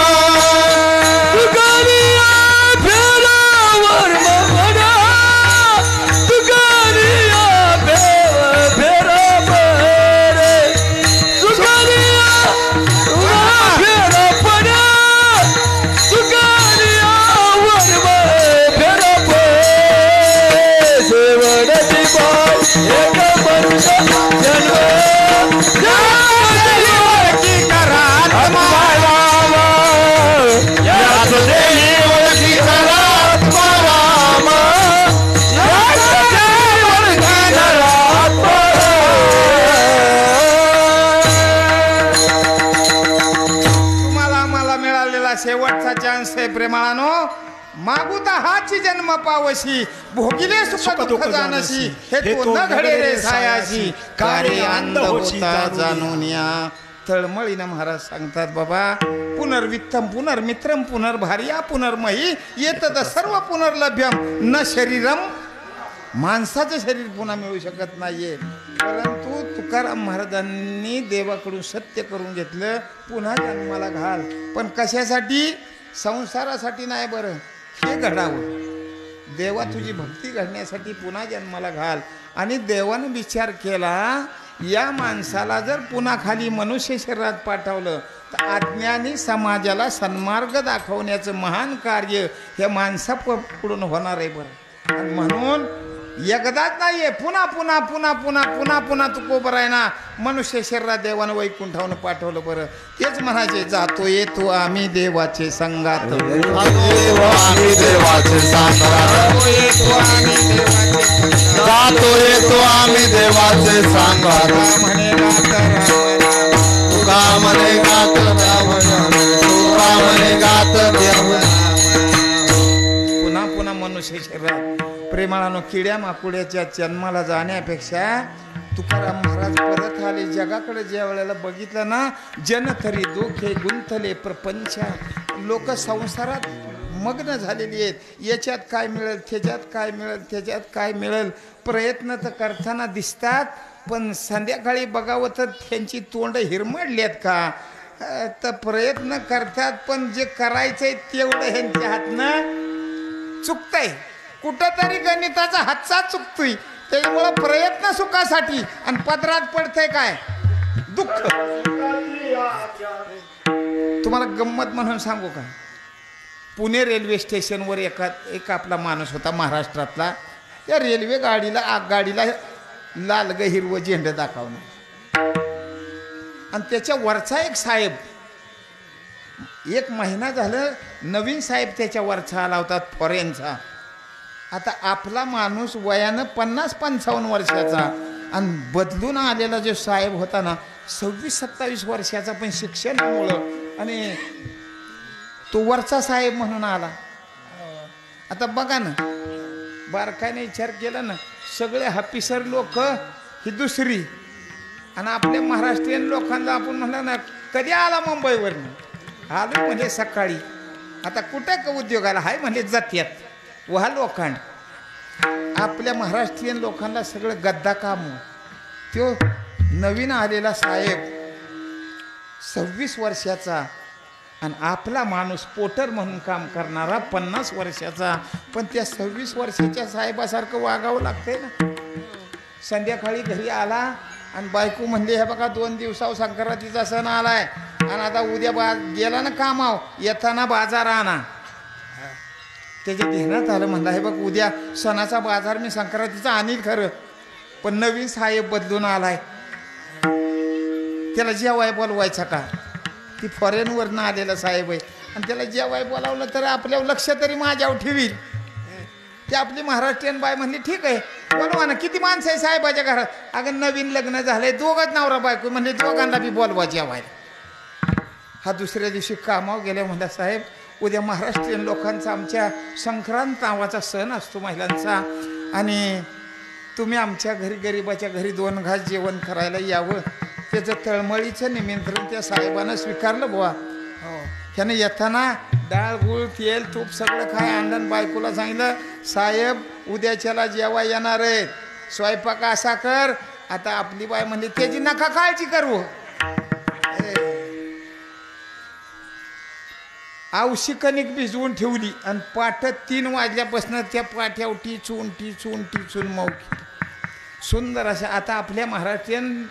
तुकारिया फेरावर ममरा, तुकारिया फेरा परे, तुकारिया फेरा परा, तुकारिया वर फेरा परे, शेवटाची पाळी एक मनुष्य जन्म, शेवटचा चान्स आहे प्रेमाळानो. मागुता हाची जन्म पावशी, भोगिले सुख दुःख जानशी, हे तो न घडे रे सायाशी, कार्य अंध होता जाणून या. तळमळीनं महाराज सांगतात, बाबा पुनर्वित्तम पुनर्मित्रम पुनर्भार्या पुनर्मही येतद सर्व पुनर्लभ्यम न शरीरम. माणसाचं शरीर पुन्हा मिळू शकत नाहीये, परंतु तुकाराम महाराजांनी देवाकडून सत्य करून घेतलं, पुन्हा जन्माला घाल. पण कशासाठी? संसारासाठी नाही बरं, हे घडावं. देवा तुझी भक्ती घडण्यासाठी पुन्हा जन्माला घाल. आणि देवानं विचार केला, या माणसाला जर पुन्हा खाली मनुष्य शरीरात पाठवलं तर अज्ञानी समाजाला सन्मार्ग दाखवण्याचं महान कार्य हे माणसाकडून होणार आहे बरं. आणि म्हणून एकदाच नाहीये, पुन्हा पुन्हा पुन्हा पुन्हा पुन्हा पुन्हा तुकोबरायना मनुष्य शरीरात देवानं वैकुंठावनं पाठवलं बरं. तेच म्हणायचे, जातो येतो आम्ही देवाचे संगात, आम्ही देवाचे सांगात, जातो येतो आम्ही देवाचे सांगात, म्हणे गात तुका म्हणे गात राम, तुका म्हणे गात देव, मनुष्य शरीरात. प्रेमाळानो, किड्या माकुड्याच्या जन्माला जाण्यापेक्षा तुकाराम महाराज परत आले जगाकडे. ज्या वेळेला बघितलं ना, जन तरी दुखे गुंतले प्रपंच. लोक संसारात मग्न झालेली आहेत. याच्यात काय मिळेल, त्याच्यात काय मिळेल, त्याच्यात काय मिळेल. प्रयत्न तर करताना दिसतात, पण संध्याकाळी बघावं तर त्यांची तोंड हिरमडली आहेत का. तर प्रयत्न करतात, पण जे करायचंय तेवढं ह्यांच्या हातनं चुकतंय. कुठंतरी गणिताचा हातचा चुकतोय. त्याच्यामुळं प्रयत्न सुखासाठी आणि पदरात पडतंय काय, दुःख. तुम्हाला गंमत म्हणून सांगू का, पुणे रेल्वे स्टेशनवर एक आपला माणूस होता महाराष्ट्रातला. त्या रेल्वे गाडीला आगगाडीला लाल ग हिरवं झेंडं दाखवणं. आणि त्याच्या वरचा एक साहेब, 1 महिना झालं नवीन साहेब त्याच्या वरचा आला होता फॉरेनचा. आता आपला माणूस वयानं 50-55 वर्षाचा आणि बदलून आलेला जो साहेब होता ना 26-27 वर्षाचा, पण शिक्षणामुळं. आणि तो वरचा साहेब म्हणून आला. आता बघा ना, बारकाईने विचार केला ना, सगळे ऑफिसर लोक ही दुसरी, आणि आपल्या महाराष्ट्रीयन लोकांना आपण म्हणलं ना, कधी आला मुंबईवरनं, आलो म्हणजे सकाळी. आता कुठं का उद्योगाला हाय म्हणजे जात्यात वहा लोखंड. आपल्या महाराष्ट्रीयन लोकांना सगळं गद्दा काम. तो नवीन आलेला साहेब 26 वर्षाचा, आणि आपला माणूस पोटर म्हणून काम करणारा 50 वर्षाचा. पण त्या 26 वर्षाच्या साहेबासारखं वागावं लागतंय ना. संध्याकाळी घरी आला आणि बायको म्हणली, हे बघा 2 दिवसावर संक्रांतीचा सण आलाय, आणि आता उद्या गेला ना कामाव, येताना बाजार आणा. त्याच्या ध्यानात आलं, म्हणला हे बघ उद्या सणाचा बाजार मी संक्रांतीचा आणील खरं, पण नवीन साहेब बदलून आलाय, त्याला जेवाय बोलवायचा का. ती फॉरेनवरनं आलेला साहेब आहे, आणि त्याला जेवाय बोलावलं तर आपल्यावर लक्ष तरी माझ्यावर ठेवील. ती आपली महाराष्ट्रीयन बाय म्हणली, ठीक आहे बोलवा ना, किती माणसं आहे साहेबाच्या घरात. अगं नवीन लग्न झालंय, 2च नवरा बायको, म्हणजे 2घांना बी बोलवा जेवायला. हा दुसऱ्या दिवशी कामावर गेल्या, म्हणला साहेब उद्या महाराष्ट्रीयन लोकांचा आमच्या संक्रांत नावाचा सण असतो महिलांचा, आणि तुम्ही आमच्या घरी गरिबाच्या घरी 2 घास जेवण करायला यावं. त्याचं तळमळीचं निमंत्रण त्या साहेबानं स्वीकारलं बुवा. त्यानं येताना डाळ गुळ तेल तूप सगळं काय आणलं. बायकोला सांगितलं, साहेब उद्याच्याला जेव्हा येणार आहे, स्वयंपाक असा कर. आता आपली बाय म्हणली, त्याची नका काळजी करू. आवशी कणिक भिजवून ठेवली, आणि पाठ 3 वाजल्यापासून त्या पाठ्यावर टिचून मौकी सुंदर अशा. आता आपल्या महाराष्ट्रीयन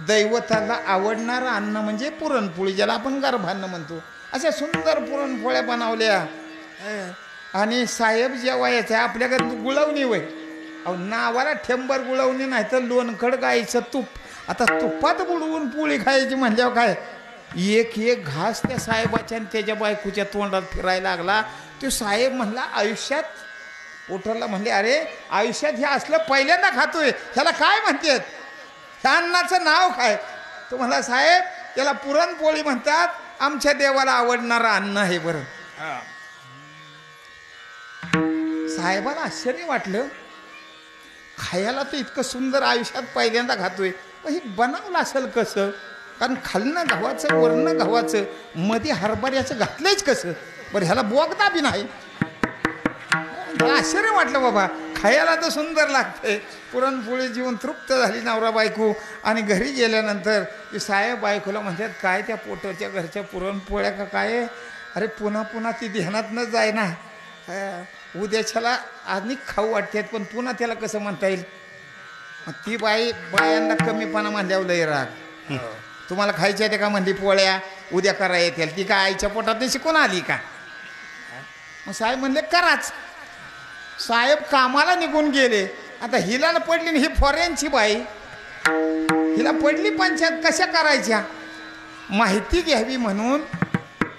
दैवताला आवडणारं अन्न म्हणजे पुरणपोळी, ज्याला आपण गर्भान्न म्हणतो. अशा सुंदर पुरणपोळ्या बनवल्या. आणि साहेब जेव्हा यायचं, आपल्याकडे गुळवणी वय, अहो नावाला ठेंबर गुळवणी नाही तर लोणखड गायचं तूप. आता तुपात बुडवून पोळी खायची म्हणल्यावर काय, एक घास त्या साहेबाच्या आणि त्याच्या बायकोच्या तोंडात फिरायला लागला. तो साहेब म्हणला, आयुष्यात उठरला, म्हणले अरे आयुष्यात हे असलं पहिल्यांदा खातोय, ह्याला काय म्हणतात, ह्या अन्नाचं नाव काय. तो म्हणला, साहेब त्याला पुरणपोळी म्हणतात, आमच्या देवाला आवडणारं अन्न आहे बरं. साहेबाला आश्चर्य वाटलं, खायला तर इतकं सुंदर आयुष्यात पहिल्यांदा खातोय, पण हे बनवलं असेल कसं. कारण खालनं गव्हाचं वरनं गव्हाचं मध्ये हरभऱ्याचं घातलंच कसं बरं, ह्याला बोगदा बी नाही. आश्चर्य वाटलं बाबा, खायला तर सुंदर लागते. पुरणपोळी जेवून तृप्त झाली नवरा बायको. आणि घरी गेल्यानंतर ती साहेब बायकोला म्हणतात, काय त्या पोटाच्या घरच्या पुरणपोळ्या का काय. अरे पुन्हा ती ध्यानात न जाय ना, उद्याच्याला आणि खाऊ वाटतात, पण पुन्हा त्याला कसं म्हणता येईल. ती बायांना कमीपणा म्हणल्यावर लय राग. तुम्हाला खायच्या त्या का म्हणली पोळ्या उद्या करा येतील, ती काय आईच्या पोटात शिकून आली का. मग साहेब म्हणले कराच. साहेब कामाला निघून गेले. आता हिला पडली, ही फॉरेनची बाई, हिला पडली पंचायत कशा करायच्या. माहिती घ्यावी म्हणून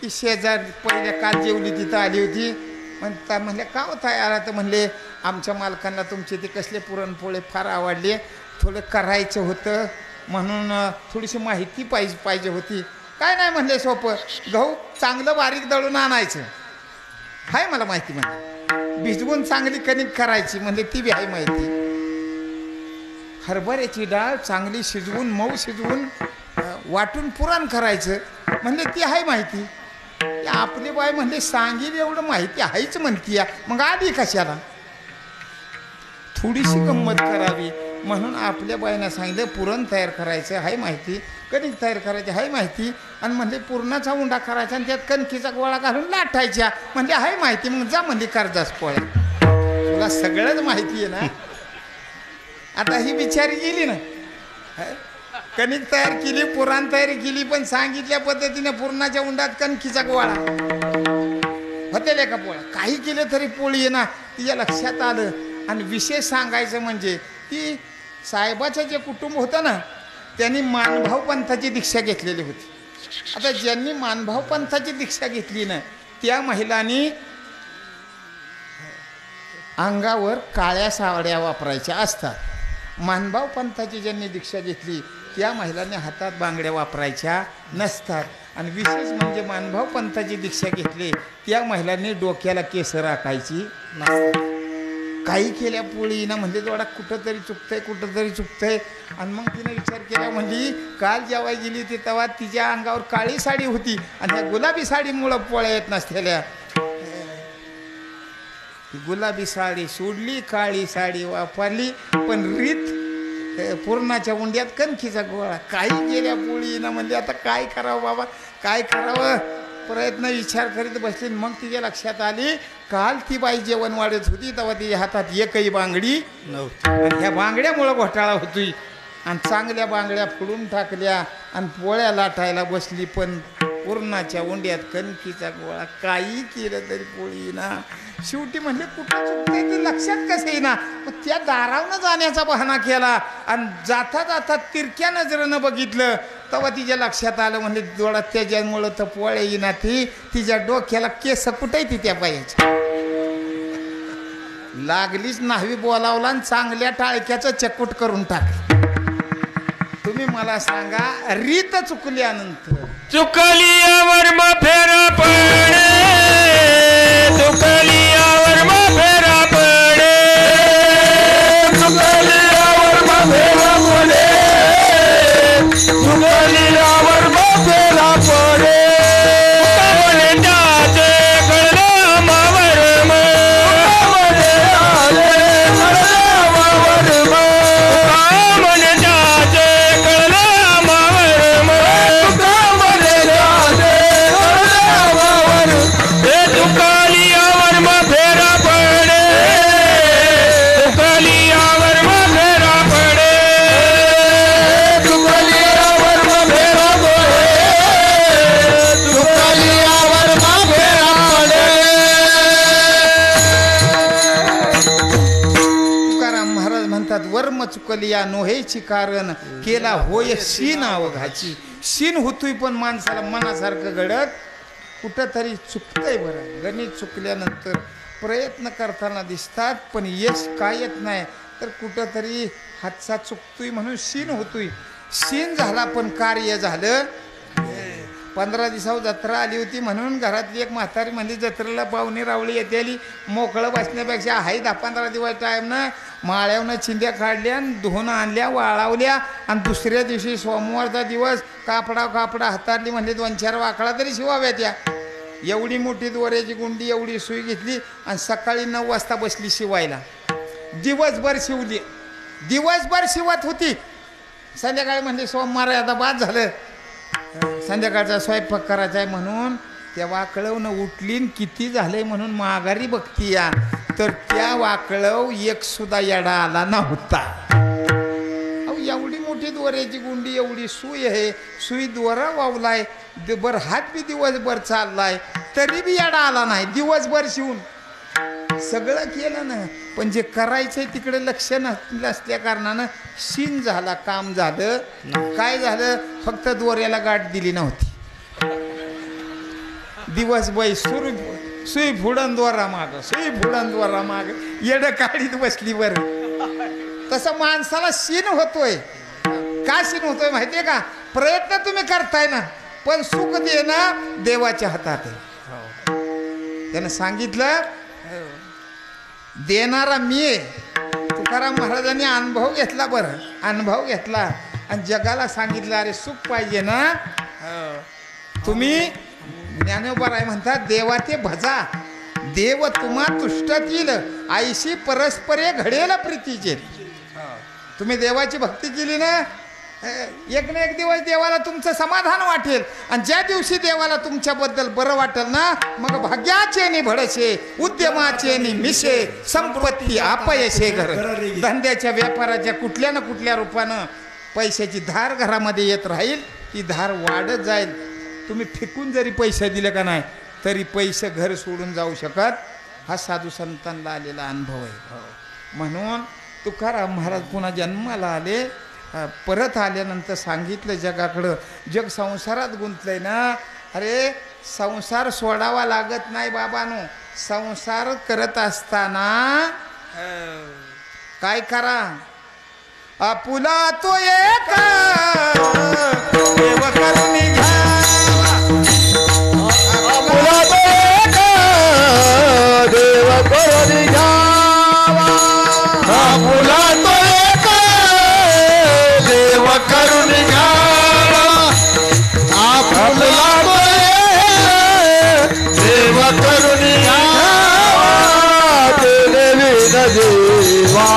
ती शेजारी पहिल्या काल जेवली तिथं आली होती. म्हणले का होता यार, तर म्हणले आमच्या मालकांना तुमचे ते कसले पुरणपोळे फार आवडले, थोडं करायचं होतं म्हणून थोडीशी माहिती पाहिजे होती. काय नाही म्हणले, सोपं गहू चांगलं बारीक दळून आणायचं, हाय मला माहिती. म्हणजे भिजवून चांगली कणिक करायची म्हणजे ती बी आहे माहिती. हरभऱ्याची डाळ चांगली शिजवून मऊ शिजवून वाटून पुरण करायचं म्हणजे ती आहे माहिती. आपली बाई म्हणजे सांगील एवढं माहिती आहेच म्हणती या, मग आधी कशाला. थोडीशी गंमत करावी म्हणून आपल्या बाईनं सांगितलं पुरण तयार करायचं आहे माहिती, कणिक तयार करायची आहे माहिती, आणि म्हणजे पुरणाचा उंडा करायचा आणि त्यात कणकीचा गोळा घालून लाटायच्या म्हणजे आहे माहिती. मग जा म्हणजे करजास पोळ्या, तुला सगळंच माहिती आहे ना. आता ही बिचारी गेली ना, कणिक तयार केली, पुरण तयारी केली, पण सांगितल्या पद्धतीने पुरणाच्या उंडात कणकीचा गोळा होते का पोळ्या. काही केलं तरी पोळी आहे ना, तिच्या लक्षात आलं. आणि विशेष सांगायचं म्हणजे ती साहेबाचं जे कुटुंब होतं ना, त्यांनी मानभाव पंथाची दीक्षा घेतलेली होती. आता ज्यांनी मानभाव पंथाची दीक्षा घेतली ना, त्या महिलांनी अंगावर काळ्या सावड्या वापरायच्या असतात. मानभाव पंथाची ज्यांनी दीक्षा घेतली त्या महिलांनी हातात बांगड्या वापरायच्या नसतात. आणि विशेष म्हणजे मानभाव पंथाची दीक्षा घेतली त्या महिलांनी डोक्याला केस राखायची नसतात. काही केल्या पोळी ना म्हणजे थोडा कुठंतरी चुकतंय. आणि मग तिने विचार केला, म्हणजे काल जेव्हा गेली होती तेव्हा तिच्या अंगावर काळी साडी होती आणि त्या गुलाबी साडीमुळं पोळ्या येत नसलेल्या. ती गुलाबी साडी सोडली, काळी साडी वापरली, पण रीत पुरणाच्या उंड्यात कणकीचा गोळा. काही गेल्या पोळी ना म्हणजे आता काय करावं बाबा, काय करावं, प्रयत्न विचार करीत बसली. मग तिच्या लक्षात आली, काल ती बाई जेवण वाढत होती तेव्हा तिच्या हातात एकही बांगडी नव्हती आणि ह्या बांगड्यामुळं घोटाळा होतोय. आणि चांगल्या बांगड्या फोडून टाकल्या आणि पोळ्या लाटायला बसली, पण पुरणाच्या उंड्यात कणकीचा गोळा. काही केलं तरी पोळी ना. शेवटी म्हणले कुठं चुकतंय ते लक्षात कसं येईना. मग त्या दारावनं जाण्याचा बहाणा केला आणि जाता जाता तिरक्या नजरेनं बघितलं तेव्हा तिच्या लक्षात आलं, म्हणजे डोळ्यात त्याच्यामुळं तर पोळ्या येईना. ती तिच्या डोक्याला केस कुठे ती त्या बाईच्या. लागलीच न्हावी बोलावला आणि चांगल्या टाळक्याचं चकूट करून टाक. तुम्ही मला सांगा, रीत चुकल्यानंतर चुकलियावर मग फेरा पडे, चुकलियावर मग फेरा पडे, चुकलियावर मग फेरा पडे, चुकलियावर मग फेरा पडे. वर्म चुकलिया नोहेची कारण केला होय शीन अवघाची. शीन होतोय पण माणसाला मनासारखं घडत कुठंतरी चुकतंय. बरं, गणित चुकल्यानंतर प्रयत्न करताना दिसतात पण यश काय येत नाही, तर कुठंतरी हातचा चुकतोय म्हणून शीन होतोय. शीन झाला पण कार्य झालं. 15 दिवसावर जत्रा आली होती म्हणून घरातली एक म्हातारी म्हणजे जत्रेला पाहुणे रावळी येते आली, मोकळं बसण्यापेक्षा हाही 10-15 दिवस टाईम ना माळ्यावनं चिंध्या काढल्या, धुवून आणल्या, वाळवल्या आणि दुसऱ्या दिवशी सोमवारचा दिवस कापडा हातातली म्हणजे 2-4 वाकळा तरी शिवाव्या. त्या एवढी मोठी दोऱ्याची गुंडी एवढी सुई घेतली आणि सकाळी 9 वाजता बसली शिवायला. दिवसभर शिवली, दिवसभर शिवत होती. संध्याकाळी म्हणजे सोमवार आता बाद झालं, संध्याकाळचा स्वयंपाक करायचा आहे म्हणून त्या वाकळवनं उठली. किती झालंय म्हणून माघारी बघती या, तर त्या वाकळव एक सुद्धा येडा आला नव्हता. अहो एवढी मोठी दोऱ्याची गुंडी, एवढी सुई आहे, सुई दोरा वावलाय, बर हात बी दिवसभर चाललाय तरी बी येडा आला नाही. दिवसभर शिवून सगळं केलं ना, पण जे करायचंय तिकडे लक्ष नसल्या कारणानं शीन झाला, काम झालं. काय झालं, फक्त दोऱ्याला गाठ दिली नव्हती. दिवसभर सुई फुडन दोरा माग, सुई फुडन दोरा माग येडं काढीत बसली. बरं, तसं माणसाला शीन होतोय. का शीन होतोय माहितीये का? प्रयत्न तुम्ही करताय ना, पण सुख देणं देवाच्या हातात आहे. त्यानं सांगितलं देणारा मी आहे. तुकाराम महाराजांनी अनुभव घेतला, बरं अनुभव घेतला आणि जगाला सांगितलं, अरे सुख पाहिजे ना, तुम्ही ज्ञानोबा म्हणतात, देवा ते भजा, देव तुम्हा तुष्टात येईल, आईशी परस्परे घडेल प्रीतीचे. तुम्ही देवाची भक्ती केली ना, एक ना एक दिवस देवाला तुमचं समाधान वाटेल. आणि ज्या दिवशी देवाला तुमच्याबद्दल बरं वाटेल ना, मग भाग्याचे नि भडशे, उद्यमाचे नि मिशे, संपत्ती अपयशे घर. धंद्याच्या व्यापाराच्या कुठल्या ना कुठल्या रूपानं पैशाची धार घरामध्ये येत राहील, ती धार वाढत जाईल. तुम्ही फेकून जरी पैसे दिले का नाही, तरी पैसे घर सोडून जाऊ शकत. हा साधू संतांना आलेला अनुभव आहे. म्हणून तुकाराम महाराज पुन्हा जन्माला आले. परत आल्यानंतर सांगितलं जगाकडं, जग संसारात गुंतलंय ना, अरे संसार सोडावा लागत नाही बाबानो. संसार करत असताना काय करा, आपुला तो एक देव करून घ्यावा, आपुला तो एक देव करून घ्यावा, आपुला तो एक देव करून घ्यावा, आपुला तो एक देव करून घ्यावा, देवी न देवा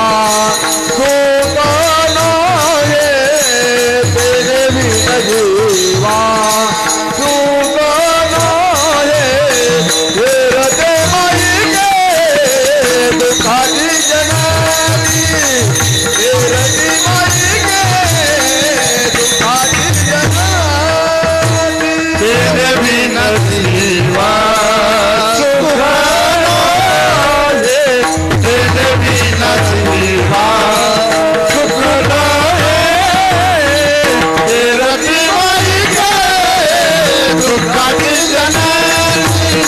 देवा दुखाची जनानी, दुखाची जनानी, तेरे बिना जीवा सुखानो है, तेरे बिना जीवा सुखानो है, तेरा दिवाई के दुखाची जनानी,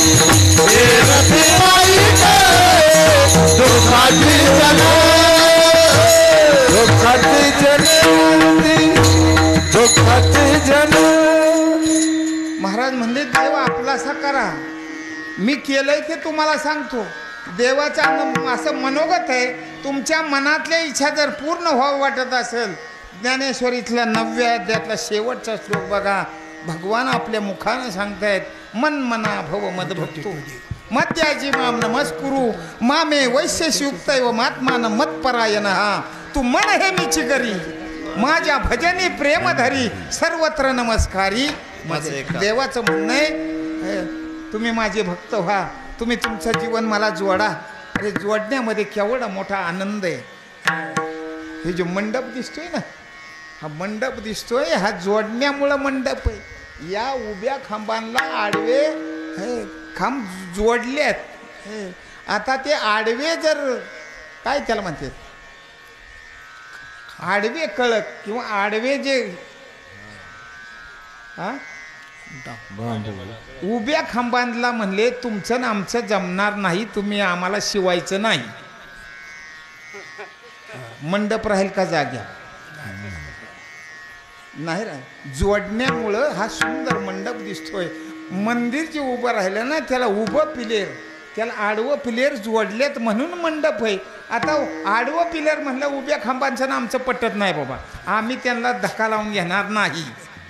तेरा दिवाई के दुखाची महाराज म्हणले, देव आपलासा करा. मी केलंय ते तुम्हाला सांगतो. देवाचा असं मनोगत आहे, तुमच्या मनातल्या इच्छा जर पूर्ण व्हावं वाटत असेल, ज्ञानेश्वरीतल्या 9व्या अध्यायातला शेवटचा श्लोक बघा. भगवान आपल्या मुखानं सांगतायत, मन मना भव मद भक्तो मत्याजी माम नमस्कुरु मामे वैश्यशी युक्तैव महात्मान मत्परायण. हा तू मन हे मीची करी, माझ्या भजनी प्रेम धरी, सर्वत्र नमस्कारी. देवाचं म्हणणं आहे, तुम्ही माझे भक्त व्हा, तुम्ही तुमचं जीवन मला जोडा. अरे जोडण्यामध्ये केवढा मोठा आनंद आहे. हे जो मंडप दिसतोय ना, हा मंडप दिसतोय, हा जोडण्यामुळं मंडप आहे. या उभ्या खांबांना आडवे खांब जोडलेत. आता ते आडवे जर काय त्याला म्हणते, आडवे कळक किंवा आडवे जे उभ्या खांबांना म्हणले, तुमचं ना आमचं जमणार नाही, तुम्ही आम्हाला शिवायचं नाही. मंडप राहील का जाग्या नाही राहील. जोडण्यामुळं हा सुंदर मंडप दिसतोय. मंदिर जे उभं राहिलं ना, त्याला उभं पिलेर, त्याला आडवं पिलेर जोडलेत म्हणून मंडप आहे. आता आडवं पिलेर म्हणलं, उभ्या खांबांचं ना आमचं पटत नाही बाबा, आम्ही त्यांना धक्का लावून घेणार नाही.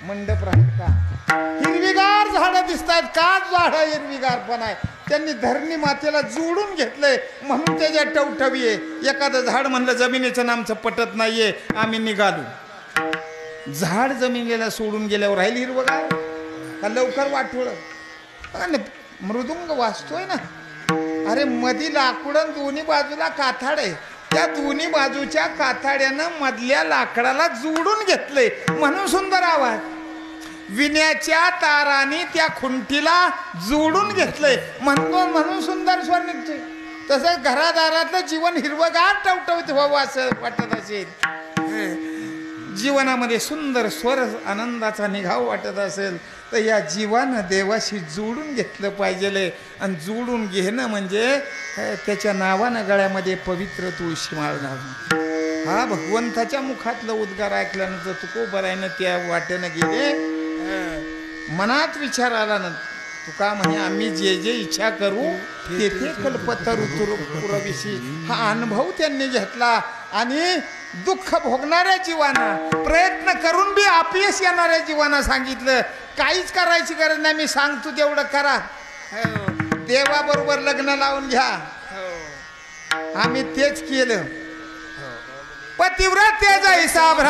मंडप राहील का? हिरवीगार झाडं दिसत आहेत का? झाडं हिरवीगार पण आहे, त्यांनी धरणी मातेला जोडून घेतलंय म्हणून त्याच्या टवटवी आहे. एखादं झाड म्हणलं जमिनीचं ना आमचं पटत नाहीये, आम्ही निघालो. झाड जमिनीला सोडून गेल्यावर राहील हिरवगार का? लवकर वाटोळ. मृदुंग वाजतोय ना, अरे मधी लाकडं दोन्ही बाजूला काथाड आहे, त्या दोन्ही बाजूच्या काथाड्यानं मधल्या लाकडाला जोडून घेतलंय म्हणून सुंदर आवाज. विण्याच्या ताराने त्या खुंटीला जोडून घेतलंय म्हणून सुंदर स्वर निघतोय. तसं घरादारातलं जीवन हिरवगार टवटवीत व्हावं असं वाटत असेल, जीवनामध्ये सुंदर स्वर आनंदाचा निघाव वाटत असेल, तर या जीवानं देवाशी जोडून घेतलं पाहिजे. आणि जोडून घेणं म्हणजे त्याच्या नावानं गळ्यामध्ये पवित्र तुळशी माळ घालणं. हा भगवंताच्या मुखातलं उद्गार ऐकल्यानंतर तुकोबरायनं त्या वाटेनं गेले. मनात विचार आला ना, तुका म्हणे आम्ही जे जे इच्छा करू तेथे कल्पतरू पुरविशी. हा अनुभव त्यांनी घेतला. आणि दुःख भोगणाऱ्या जीवांना, प्रयत्न करून बी अपयश येणाऱ्या जीवांना सांगितलं काहीच करायची गरज नाही, मी सांगतो तेवढं करा, देवाबरोबर लग्न लावून घ्या. आम्ही तेच केलं. पतिव्रत तेजा हिसाब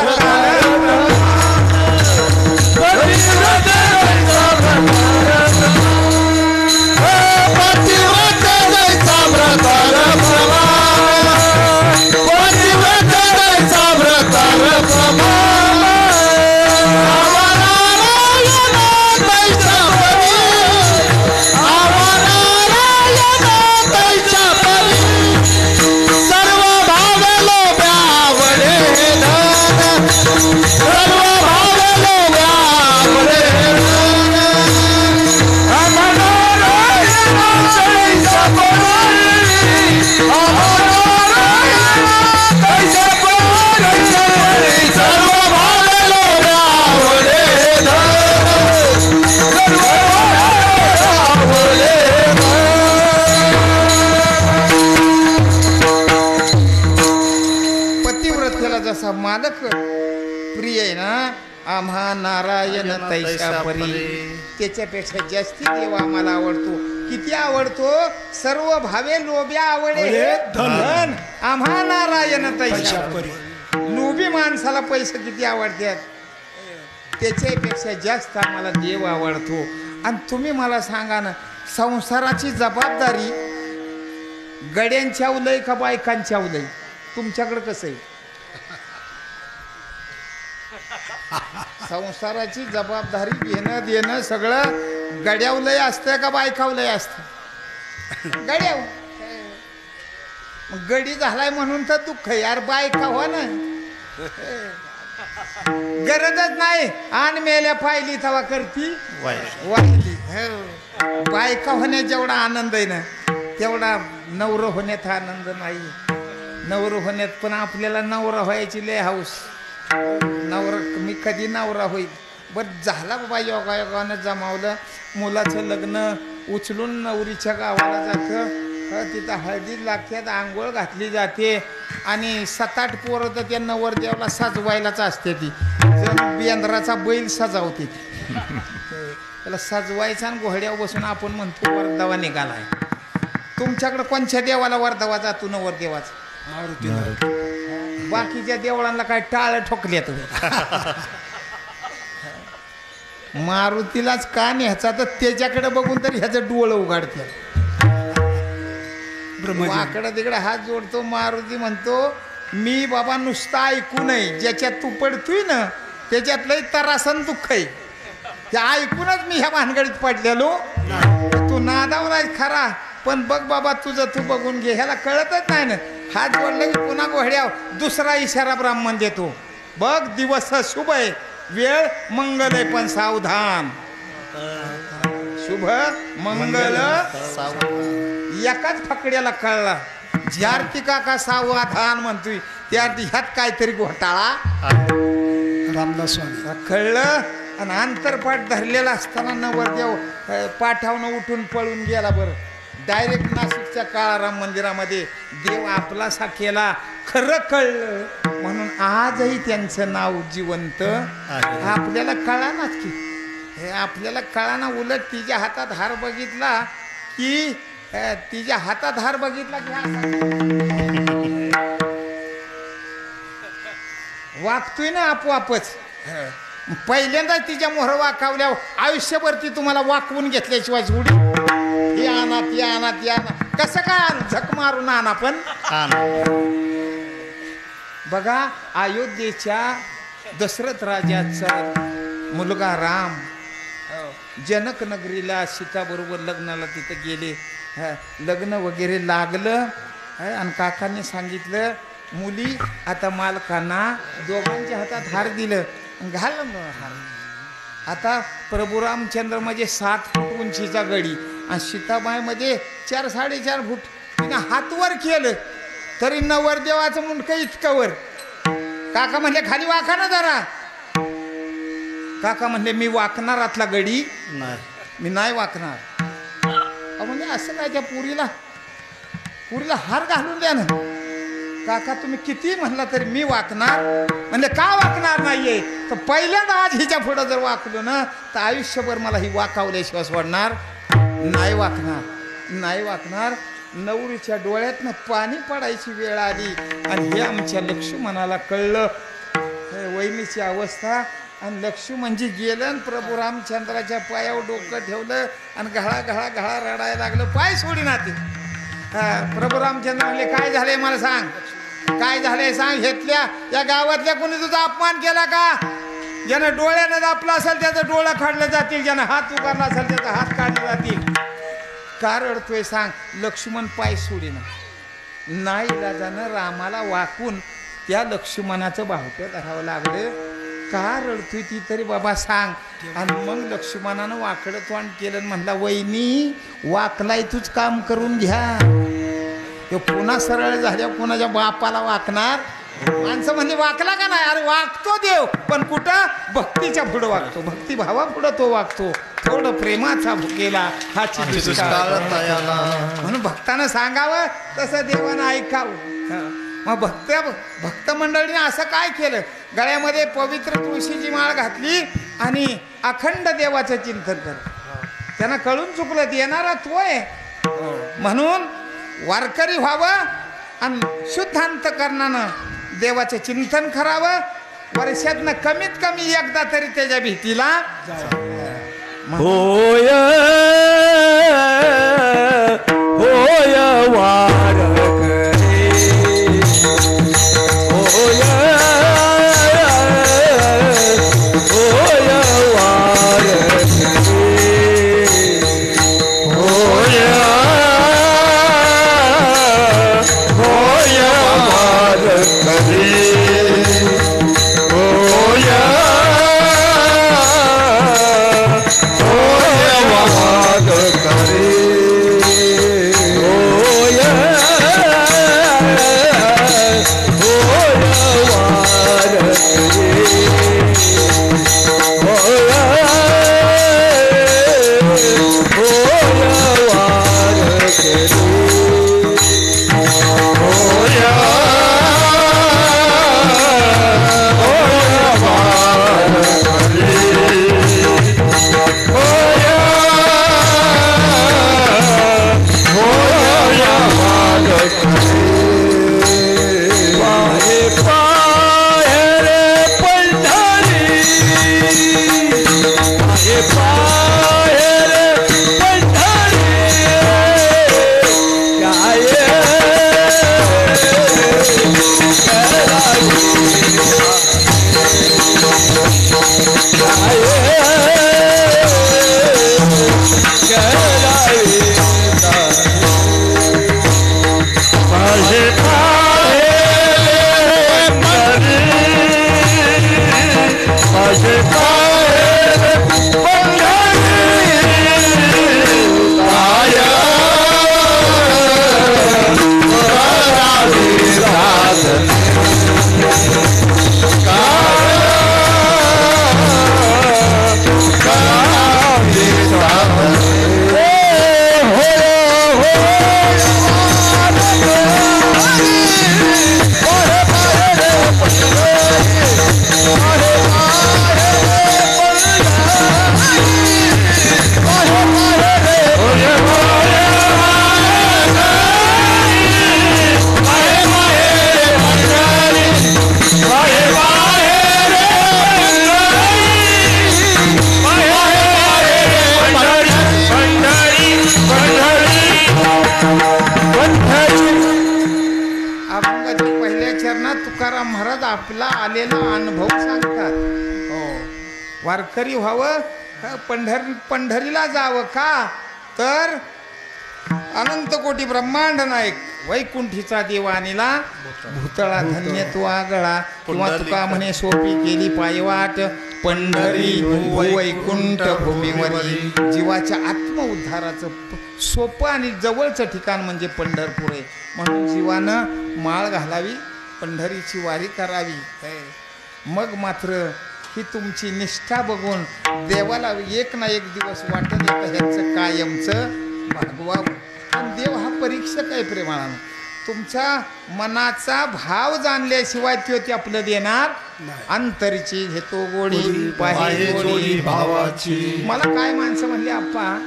जसा मालक प्रिय आहे ना, आम्हा नारायण तैसा परी, त्याच्यापेक्षा जास्ती देव आम्हाला आवडतो. किती आवडतो? सर्व भावे लोभ्या आवडे धन, आम्हा नारायण तैसा परी. लोभी माणसाला पैसे किती आवडतात, त्याच्यापेक्षा जास्त आम्हाला देव आवडतो. आणि तुम्ही मला सांगा ना, संसाराची जबाबदारी गड्यांच्या उलय का बायकांच्या उलय? तुमच्याकडे कसं आहे? संसाराची जबाबदारी घेणं देणं सगळं गड्यावलंय असतं का बायकावलंय असतं? गड्याव. गडी झालाय म्हणून तर दुःख आहे यार, बायका हो ना, गरजच नाही. आण मेल्या पाहिली तवा करती वाहिली. बायका होण्यात जेवढा आनंद आहे ना, तेवढा नवरा होण्यात आनंद नाही. नवरा होण्यात पण आपल्याला नवरा व्हायची लय हौस. नवरा मी कधी नवरा होईल. बरं झाला बाबा, योगायोगानं जमावलं. मुलाचं लग्न उचलून नवरीच्या गावाला जातं, तिथं हळदी लागतात, आंघोळ घातली जाते. आणि 7-8 पोरं तर त्या नवरदेवाला सजवायलाच असते. ती बेंद्राचा बैल सजावते. त्याला सजवायचा आणि घोड्यावर बसून आपण म्हणतो वरदवा निघालाय. तुमच्याकडे कोणत्या देवाला वरदवा जातो नवरदेवाचा? बाकीच्या देवळांना काय टाळ ठोकल्यात. मारुतीलाच का न्यायचा तर त्याच्याकडे बघून तरी ह्याचं डोळं उघडतं. वाकडं तिकडे हात जोडतो. मारुती म्हणतो मी बाबा नुसतं ऐकू नये, ज्याच्यात तू पडतोय ना त्याच्यात लय तरासन दुःख आहे, ते ऐकूनच मी ह्या भानगडीत पडलेलो. तू नादावला खरा, पण बघ बाबा तुझं तू बघून घे. ह्याला कळतच नाही ना. हात जोडला की पुन्हा घोड्यावर दुसरा इशारा ब्राह्मण देतो. बघ दिवस शुभ आहे, वेळ मंगल आहे, पण सावधान. शुभ मंगल एकाच फकड्याला कळला. ज्यार्थी काका सावधान म्हणतोय त्यार्थी ह्यात काहीतरी घोटाळा रामदास स्वामी कळलं. आणि अंतरपाठ धरलेला असताना नवरदेव पाठावनं उठून पळून गेला. बरं डायरेक्ट नाशिकच्या काळाराम मंदिरामध्ये देव आपलासा केला. खरं कळलं म्हणून आजही त्यांचं नाव जिवंत. आपल्याला कळानाच की, हे आपल्याला कळाना. उलट तिच्या हातात हार बघितला की, तिच्या हातात हार बघितला की वागतोय ना आपोआपच. पहिल्यांदा तिच्या मोहर वाकावल्या, आयुष्यभर ती तुम्हाला वाकवून घेतल्याशिवाय जोडी हे आणा ती आणा ती आणा. कसं काय झक मारून आणा. पण बघा अयोध्येच्या दशरथ राजाचा मुलगा राम जनक नगरीला सीताबरोबर लग्नाला तिथं गेले. लग्न वगैरे लागलं आणि काकांनी सांगितलं मुली आता मालकांना दोघांच्या हातात हार दिलं, घाल हार. आता प्रभू रामचंद्र म्हणजे 7 फूट उंचीचा गडी आणि सीताबाई मध्ये 4-4.5 फूट. तिनं हात वर केलं तरी नवरदेवाचं मुंडकं इतकं वर. काका म्हणले खाली वाका ना जरा. काका म्हणले मी वाकणारातला गडी नाही. मी नाही वाकणार. म्हणजे असं काय त्या पुरीला हार घालून द्या ना. काका तुम्ही किती म्हणला तरी मी वाकणार. म्हणजे का वाकणार नाहीये तर पहिल्यांदा आज हिच्या पुढं जर वाकलो ना तर आयुष्यभर मला ही वाकावल्याशिवाय सोडणार नाही. नाही वाकणार. नवरीच्या डोळ्यातनं पाणी पडायची वेळ आली आणि हे आमच्या लक्ष्मणाला कळलं वहिनीची अवस्था. आणि लक्ष्मणजी गेलं आणि प्रभू रामचंद्राच्या पायावर डोकं ठेवलं आणि घळा रडायला लागलं. पाय सोडीना ते. प्रभू रामचंद्र म्हणले काय झालंय मला सांग. काय झालंय सांग. घेतल्या या गावातल्या कोणी तुझा अपमान केला का. ज्यानं डोळ्यानं दापला असेल त्याचं डोळं काढलं जातील. ज्यानं हात उगारला असेल त्याचा हात काढले जातील. का रडतोय सांग. लक्ष्मण पाय सोडीना. नाही इलाजानं रामाला वाकून त्या लक्ष्मणाचं बाहुटं धरावं लागलं. का रडतोय ती तरी बाबा सांग. आणि मग लक्ष्मणानं वाकडं तोंड केलं म्हणला वहिनी वाकलाय तूच काम करून घ्या. ते पुन्हा सरळ झाल्या कोणाच्या बापाला वाकणार. माणसं म्हणजे वाकला का नाही. अरे वागतो देव पण कुठं भक्तीच्या पुढं वागतो. भक्तिभावा पुढं तो वागतो. थोडं प्रेमाचा भुकेला हा म्हणून भक्तानं सांगावं तसं देवानं ऐकावं. मग भक्त मंडळीने असं काय केलं. गळ्यामध्ये पवित्र तुळशीची माळ घातली आणि अखंड देवाचं चिंतन कर. त्यांना कळून चुकलं येणारा तो आहे म्हणून वारकरी व्हावं आणि शुद्ध अंतकरणानं देवाचं चिंतन करावं. वर्षातनं कमीत कमी एकदा तरी त्याच्या भीतीला होय होय वारकरी होय होय वारकरी होय होय वारकरी तुकाराम महाराज आपला आलेला अनुभव सांगतात. वारकरी व्हावं पंढरीला जावं का तर अनंत कोटी ब्रह्मांड नायक वैकुंठीचा देवानीला भूतळा धन्य तो आगळा. किंवा तुका म्हणे सोपी केली पायवाट पंढरी वैकुंठ भूमीवरी. जीवाच्या आत्म उद्धाराचं सोपं आणि जवळचं ठिकाण म्हणजे पंढरपूर आहे. म्हणून जीवानं माळ घालावी पंढरीची वारी करावी. मग मात्र ही तुमची निष्ठा बघून देवाला एक ना एक दिवस वाटत येतं ह्याचं कायमचं भागवावं. पण देव हा परीक्षक आहे प्रेमानं. तुमच्या मनाचा भाव जाणल्याशिवाय तो आपलं देणार. अंतरची घेतो गोडी बाहेर गोडी भावाची. मला काय माणसं म्हणले, आप्पा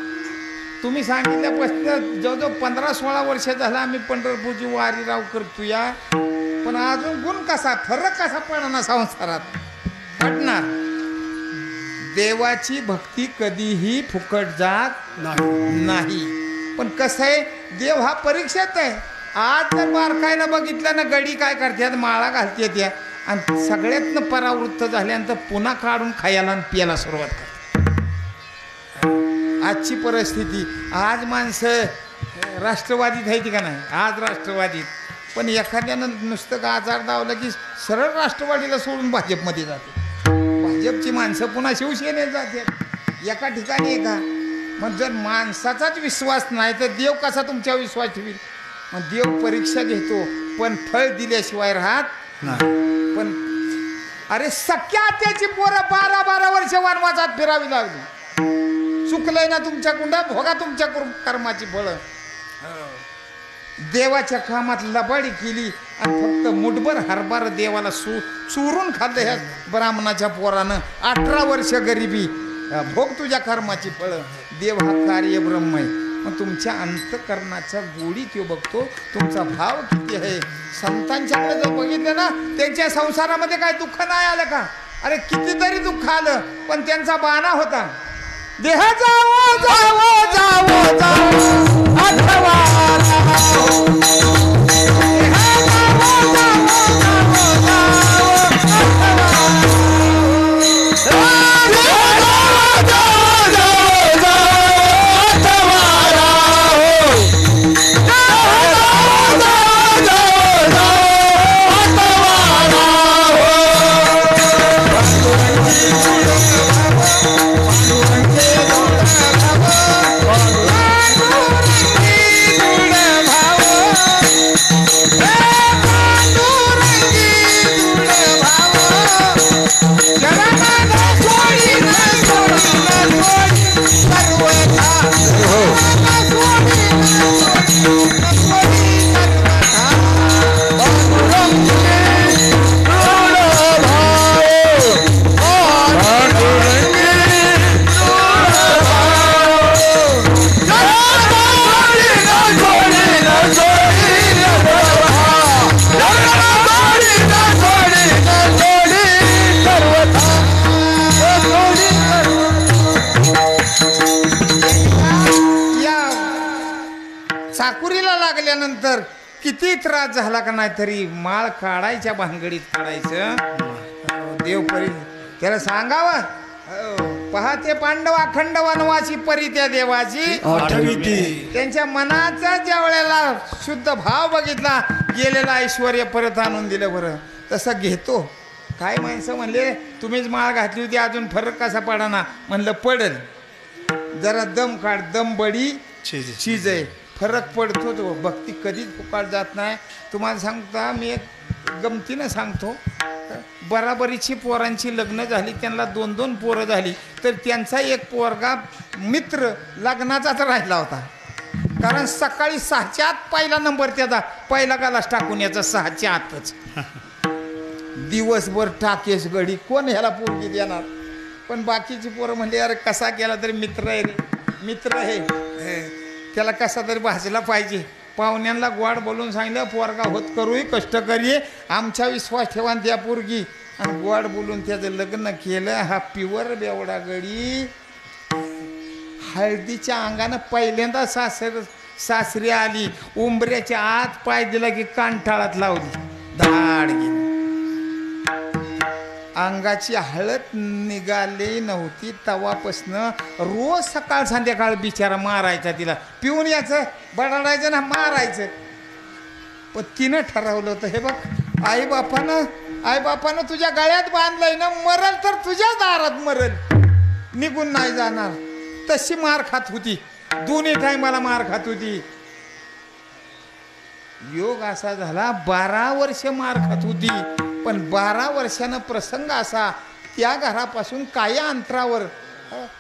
तुम्ही सांगितल्यापासून जवळजवळ 15-16 वर्ष झालं आम्ही पंढरपूरची वारी राव करतो या, पण अजून गुण कसा फरक कसा पडणार संसारात पडणार. देवाची भक्ती कधीही फुकट जात नाही. पण कसं आहे, देव हा परीक्षेत आहे. आज जर बारकायनं बघितलं ना, गडी काय करतात, माळा घालते त्या आणि सगळ्यातनं परावृत्त झाल्यानंतर पुन्हा काढून खायला आणि पियाला सुरुवात करतात. आजची परिस्थिती, आज माणसं राष्ट्रवादीत आहे का नाही, आज राष्ट्रवादीत, पण एखाद्यानं नुसतं आजार दावलं की सरळ राष्ट्रवादीला सोडून भाजपमध्ये जाते. भाजपची माणसं पुन्हा शिवसेनेत जातात. एका ठिकाणी एका. मग जर माणसाचाच विश्वास नाही तर देव कसा तुमच्यावर विश्वास ठेवील. मग देव परीक्षा घेतो पण फळ दिल्याशिवाय राहत नाही. पण अरे सख्या त्याची पोरं 12-12 वर्ष वनवासात फिरावी लागली. चुकलंय ना तुमच्या कुंडा, भोगा तुमच्या कर्माची फळं. देवाच्या कामात लबाडी केली आणि फक्त मुठभर हरभर देवाला चुरून खाल्लं ह्या ब्राह्मणाच्या पोरानं. 18 वर्ष गरिबी, भोग तुझ्या कर्माची फळं. देव हा कार्य ब्रह्म आहे. मग तुमच्या अंतकरणाचा गोडी तो बघतो, तुमचा भाव किती आहे. संतांच्याकडे जर बघितलं ना, त्यांच्या संसारामध्ये काय दुःख नाही आलं का. अरे कितीतरी दुःख आलं पण त्यांचा बाणा होता, देह जावो जावो जावो जावो आठवा चाकुरीला लागल्यानंतर किती त्रास झाला का नाही तरी माळ काढायच्या भानगडीत काढायचं. देवपरी त्याला सांगावं, पहाते पांडव अखंड वनवासी परी त्या देवाची आठविती. त्यांच्या मनाचा ज्या वेळेला शुद्ध भाव बघितला, गेलेला ऐश्वर्य परत आणून दिलं. बरं तसं घेतो. काय माणसं म्हणले, तुम्हीच माळ घातली होती अजून फरक कसा पडाना. म्हणलं पडल, जरा दम काढ, दम बडी चीज आहे, फरक पडतो. तो भक्ती कधीच फुकाट जात नाही. तुम्हाला सांगता मी एक गमतीनं सांगतो, बराबरीची पोरांची लग्न झाली, त्यांना 2-2 पोरं झाली, तर त्यांचा एक पोरगा मित्र लग्नाचाच राहिला होता. कारण सकाळी 6च्या आत पहिला नंबर त्याचा, पहिला गालाच टाकून याचा 6च्या आतच. दिवसभर टाकेश गडी, कोण ह्याला पोरगी देणार. पण बाकीची पोरं म्हणले, अरे कसा केला तरी मित्र आहे रे, मित्र आहे, त्याला कसा तरी भाजला पाहिजे. पाहुण्यांना गोड बोलून सांगितलं, पोरगा होत करूही, कष्ट करूये, आमचा विश्वास ठेवा त्या पोरगी. आणि गोड बोलून त्याचं लग्न केलं. हा प्युअर बेवडा गडी हळदीच्या अंगानं पहिल्यांदा सासरी आली, उंबऱ्याच्या आत पाय दिला की कानठाळात लावली, धाड गेली. अंगाची हळद निघाली नव्हती तवापासनं रोज सकाळ संध्याकाळ बिचारा मारायचा तिला. पिऊन यायचं, बडाडायचं ना, मारायचं. पण तिनं ठरवलं होतं, हे बघ आईबापानं तुझ्या गळ्यात बांधलंय ना, मरल तर तुझ्या दारात मरल, निघून नाही जाणार. तशी मार खात होती, दोन्ही टायमाला मार खात होती. योग असा झाला, 12 वर्ष मार खात होती. पण 12 वर्षानं प्रसंग असा, त्या घरापासून काही अंतरावर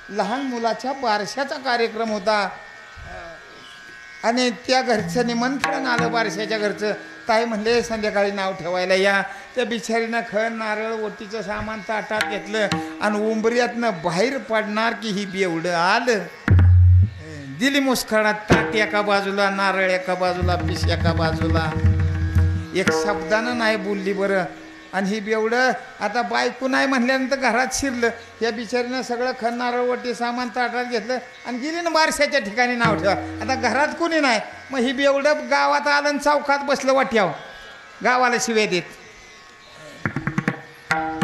लहान मुलाच्या बारशाचा कार्यक्रम होता आणि त्या घरचं निमंत्रण आलं बारशाच्या घरचं. ताई म्हणले संध्याकाळी नाव ठेवायला या. त्या बिचारीनं खण नारळ ओटीचं सामान ताटात घेतलं आणि उंबऱ्यातनं बाहेर पडणार की ही बेवडं आलं. दिली मुस्कळात, ताट एका बाजूला, नारळ एका बाजूला, पिश एका बाजूला. एक शब्दानं नाही बोलली बरं. आणि ही बेवडं आता बायको नाही म्हणल्यानंतर घरात शिरलं. या बिचारीनं सगळं खण नारळ ओटी सामान ताटात घेतलं आणि गेली ना बारशाच्या ठिकाणी नाव ठेवा. आता घरात कोणी नाही. मग ही बेवडं गावात आलं आणि चौकात बसलं वाट्यावर, गावाला शिव्या देत.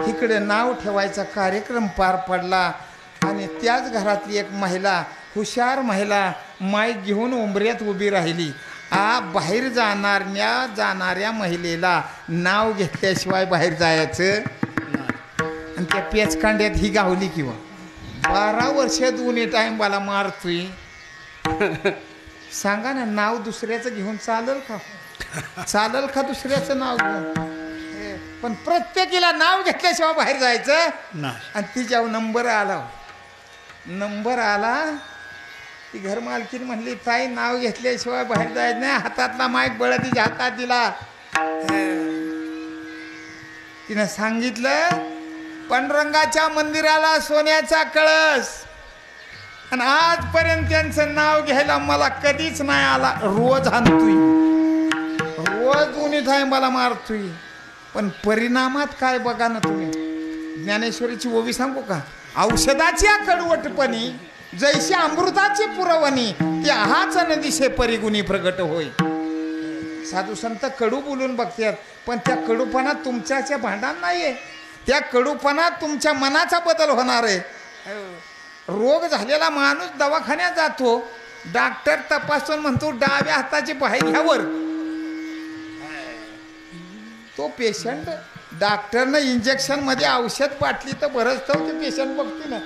इकडे नाव ठेवायचा कार्यक्रम पार पडला आणि त्याच घरातली एक महिला, हुशार महिला, माईक घेऊन उंबऱ्यात उभी राहिली. बाहेर जाणाऱ्या महिलेला नाव घेतल्याशिवाय बाहेर जायचं. आणि त्या पेचकांड्यात ही गावली किंवा 12 वर्ष दोन्ही टाइम मला मारतोय. सांगा ना, नाव दुसऱ्याचं घेऊन चालेल का? चालेल का दुसऱ्याचं नाव घेऊन? पण प्रत्येकीला नाव घेतल्याशिवाय बाहेर जायचं. आणि तिच्यावर नंबर आला. ती घर मालकीन म्हणली, ताई नाव घेतल्याशिवाय बाहेर जायचं नाही. हातातला माईक बळ तिच्या हातात दिला. तिनं सांगितलं, पांडुरंगाच्या मंदिराला सोन्याचा कळस. आणि आजपर्यंत त्यांचं नाव घ्यायला मला कधीच नाही आला. रोज आणतोय, रोज उन्ही थाय मला मारतोय. पण परिणामात काय बघा ना तुम्ही. ज्ञानेश्वरीची ओवी सांगू का? औषधाची कडवटपणी जैशी अमृताची पुरवणी, ते हाच नदिशे परिगुणी प्रगट होय. साधू संत कडू बोलून बघतात, पण त्या कडूपणात तुमच्याच्या भांडण नाहीये. त्या कडूपणात तुमच्या मनाचा बदल होणार आहे. रोग झालेला माणूस दवाखान्यात जातो, डॉक्टर तपासून म्हणतो डाव्या हाताची बाहेर घ्यावर. तो पेशंट डॉक्टरनं इंजेक्शन मध्ये औषध पाटली तर बरंच तर ते पेशंट बघते ना.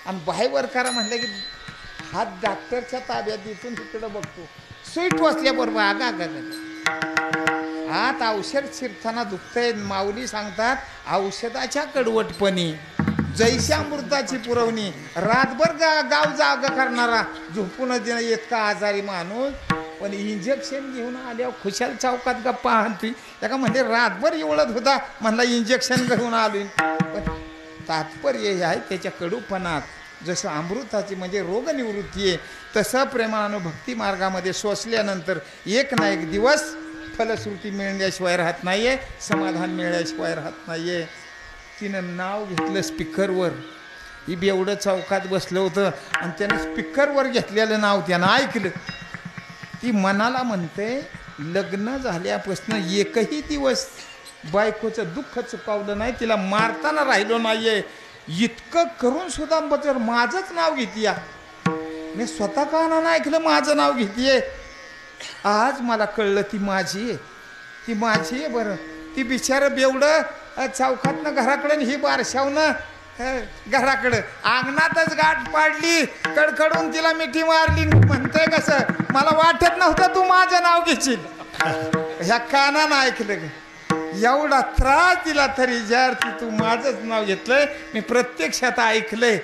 आणि बाहेर करा म्हटलं की हात डॉक्टरच्या ताब्यात देतून तिकडं बघतो. सुई टोचल्याबरोबर आगा आत औषध शिरताना दुखतंय. माऊली सांगतात, औषधाच्या कडवटपणी जैशी अमृताची पुरवणी. रातभर गाव जाग करणारा, झोपून येत का आजारी माणूस, पण इंजेक्शन घेऊन आल्यावर खुशाल चौकात गप्पा आणतोय. त्या म्हणजे रातभर एवढत होता, म्हणला इंजेक्शन घेऊन आलोय. पण तात्पर्य हे आहे त्याच्या कडूपणात. जसं अमृताची म्हणजे रोगनिवृत्ती आहे, तसं प्रेमानं भक्ती मार्गामध्ये सोसल्यानंतर एक ना एक दिवस फलश्रुती मिळण्याशिवाय राहत नाहीये, समाधान मिळण्याशिवाय राहत नाहीये. तिनं नाव घेतलं स्पीकरवर. ही बेवडं चौकात बसलं होतं आणि त्यानं स्पीकरवर घेतलेलं नाव त्यानं ऐकलं. ती मनाला म्हणते, लग्न झाल्यापासून एकही दिवस बायकोचं दुःख चुकावलं नाही, तिला मारताना राहिलो नाहीये. इतकं करून सुद्धा जर माझंच नाव घेतीया, मी स्वतः कानानं ऐकलं माझं नाव घेतीये. आज मला कळलं ती माझी आहे, ती माझी आहे. बरं, ती बिचारं बेवडं चौकातनं घराकडं, ही बारशावनं घराकडं, अंगणातच गाठ पाडली, कडकडून तिला मिठी मारली. म्हणतोय कसं, मला वाटत नव्हतं तू माझं नाव घेशील. ह्या कानानं ऐकलं ग, एवढा त्रास दिला तरी जर ती तू माझंच नाव घेतलंय, मी प्रत्यक्षात ऐकलंय.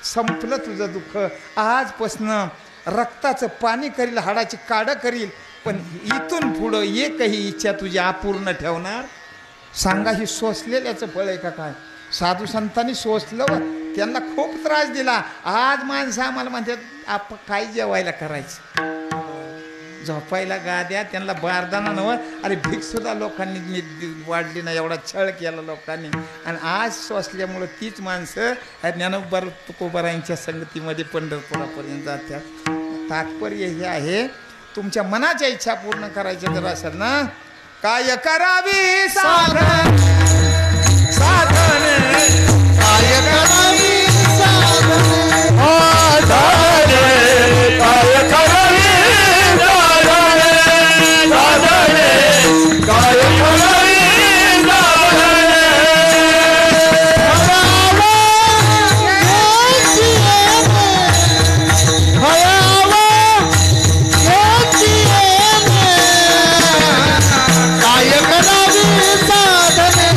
संपलं तुझं दुःख. आजपासनं रक्ताचं पाणी करील, हाडाची काडं करील, पण इथून पुढं एकही इच्छा तुझी अपूर्ण ठेवणार. सांगा, ही सोसलेल्याचं फळ आहे का काय? साधू संतांनी सोसलं, त्यांना खूप त्रास दिला. आज माणसं आम्हाला म्हणतात, आपण काय जेवायला करायचं, झोपायला गाद्या, त्यांना बारदाना नवं. अरे भिकसुद्धा लोकांनी वाढली ना, एवढा छळ केला लोकांनी. आणि आज सोसल्यामुळं तीच माणसं ज्ञानोबा तुकोबारायांच्या संगतीमध्ये पंढरपुरापर्यंत जातात. तात्पर्य हे आहे, तुमच्या मनाच्या इच्छा पूर्ण करायच्या जर असेल ना, काय करावी साधन, साधन काय करावी साधन, काय करावी काय करावी काय करावी साधने,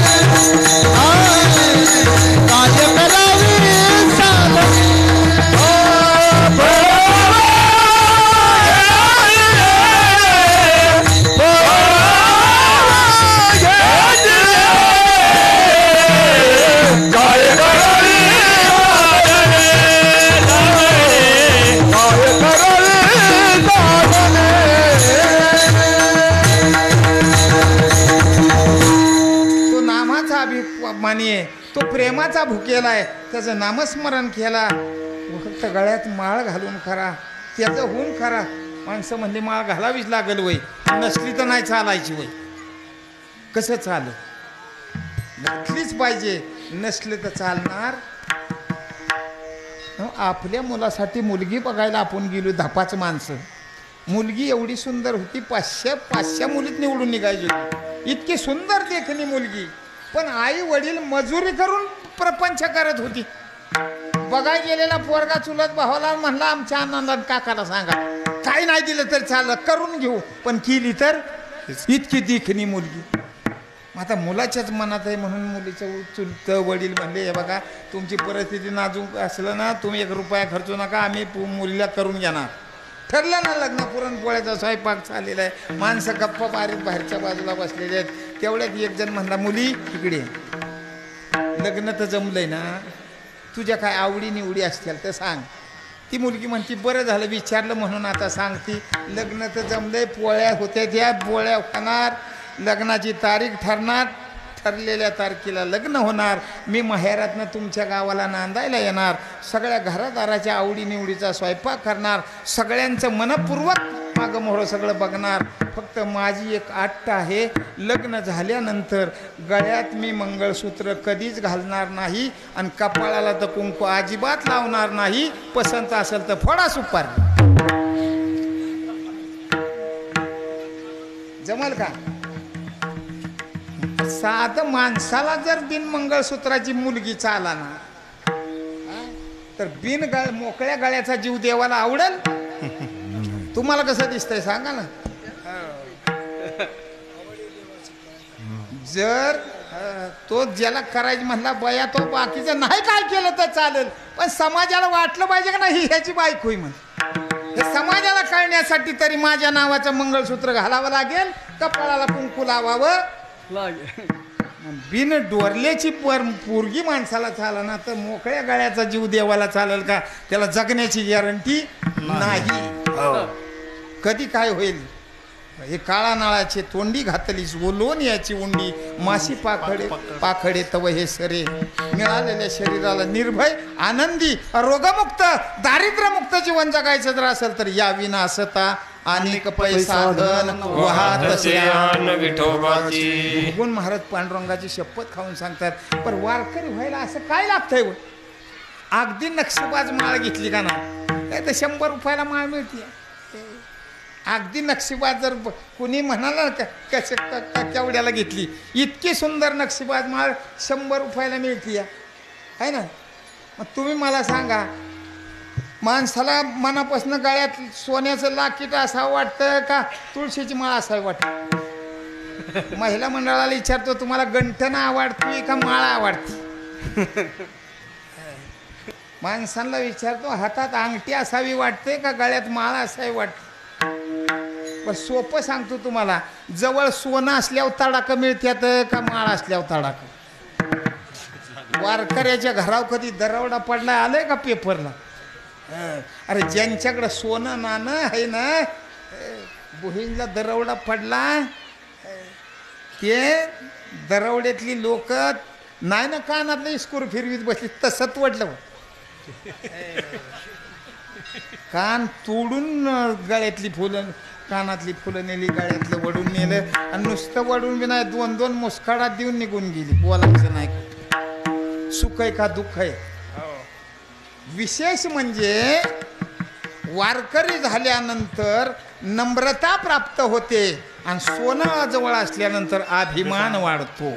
मानी आहे, तो प्रेमाचा भुकेला आहे, त्याचं नामस्मरण केला, फक्त गळ्यात माळ घालून खरा, त्याचं होऊन खरा. माणसं म्हणली माळ घालावीच लागल वय, नसली तर नाही चालायची वय. कसं चाल, घातलीच पाहिजे, नसले तर चालणार. आपल्या मुलासाठी मुलगी बघायला आपण गेलो 10-5 माणसं. मुलगी एवढी सुंदर होती, 500 मुलीत निवडून निघायची, इतकी सुंदर देखणी मुलगी. पण आई वडील मजुरी करून प्रपंच करत होती. बघाय गेलेला पोरगा चुलत भावाला म्हणला आमच्या अण्णाला काकाला सांगा, काही नाही दिलं तर चाललं, करून घेऊ, पण केली तर इतकी देखणी मुलगी. आता मुलाच्याच मनात आहे म्हणून मुलीचं चुलत वडील म्हणले, हे बघा तुमची परिस्थिती नाजूक असलं ना, तुम्ही 1 रुपया खर्चू नका, आम्ही मुलीला करून घेणार. ठरलं ना लग्न, पुरणपोळ्याचा स्वयंपाक चाललेला आहे, माणसं गप्पा मारीत बाहेरच्या बाजूला बसलेले आहेत. तेवढ्यात एक जण म्हणला, मुली इकडे, लग्न तर जमलंय ना, तुझ्या काय आवडी निवडी असतील तर सांग. ती मुलगी म्हणती, बरं झालं विचारलं म्हणून आता सांगती, लग्न तर जमलंय, पोळ्या होत्या, त्या पोळ्या होणार, लग्नाची तारीख ठरणार, ठरलेल्या तारखेला लग्न होणार, मी माहेरातनं तुमच्या गावाला नांदायला येणार, सगळ्या घरादाराच्या आवडीनिवडीचा स्वयंपाक करणार, सगळ्यांचं मनपूर्वक मागं मोहरं सगळं बघणार. फक्त माझी एक अट आहे, लग्न झाल्यानंतर गळ्यात मी मंगळसूत्र कधीच घालणार नाही आणि कपाळाला तर कुंकू अजिबात लावणार नाही, पसंत असेल तर फोडा सुपारी. जमल का? साधं माणसाला जर बिन मंगळसूत्राची मुलगी चाला ना, तर मोकळ्या गळ्याचा जीव देवाला आवडेल? तुम्हाला कसं दिसतंय सांगा ना. जर तो ज्याला करायची म्हणला बया, तो बाकीचं नाही काय केलं तर चालेल, पण समाजाला वाटलं पाहिजे का नाही ह्याची बाईक होई म्हण. हे समाजाला कळण्यासाठी तरी माझ्या नावाचं मंगळसूत्र घालावं लागेल, कपाळाला कुंकू लावावं. बिन डोरल्याची पोरगी माणसाला चाला ना, तर मोकळ्या गळ्याचा जीव देवाला चालेल का? त्याला जगण्याची गॅरंटी नाही. कधी काय होईल? हे काळा नाळाचे तोंडी घातलीस, ओलोन याची उंडी, माशी पाखडे तव हे सरे, मिळालेल्या शरीराला निर्भय आनंदी रोगमुक्त दारिद्र्यमुक्त जीवन जगायचं जर असेल तर या विनासता अनेक पैसा धन विठोबाची. भगवान महाराज पांडुरंगाची शपथ खाऊन सांगतात, पण वारकरी व्हायला असं काय लागतंय? अगदी नक्षीबाज माळ घेतली का ना, तर 100 रुपयाला माळ मिळते. अगदी नक्षीबाज जर कुणी म्हणाला केवढ्याला घेतली, इतकी सुंदर नक्षीबाज माळ 100 रुपयाला मिळते आहे ना. मग तुम्ही मला सांगा, माणसाला मनापासून गळ्यात सोन्याचं लाकीट असावं वाटतं का तुळशीची माळ असावी वाटतं? महिला मंडळाला विचारतो, तुम्हाला गंठण आवडतोय का माळा आवडते? माणसांना विचारतो, हातात अंगठी असावी वाटते का गळ्यात माळा असावी वाटते? पण सोपं सांगतो तुम्हाला, जवळ सोनं असल्यावर तडाखं मिळत्यात का माळ असल्यावर तडाखं? वारकऱ्याच्या घरावर कधी दरवडा पडला आलंय का पेपरला? अरे ज्यांच्याकडं सोनं नाणं आहे ना, बुहींला दरवडा पडला, ते दरवड्यातली लोक नाही ना कानातलं इस्कूर फिरवीत बसली, तसंच वाटलं. कान तोडून गळ्यातली फुलं, कानातली फुलं नेली, गळ्यातलं वडून नेलं, आणि नुसतं वडून बी नाही, 2-2 मुस्काडात देऊन निघून गेली. बोलायचं नाही, सुख आहे का दुःख आहे. विशेष म्हणजे वारकरी झाल्यानंतर नम्रता प्राप्त होते आणि सोनं जवळ असल्यानंतर अभिमान वाढतो.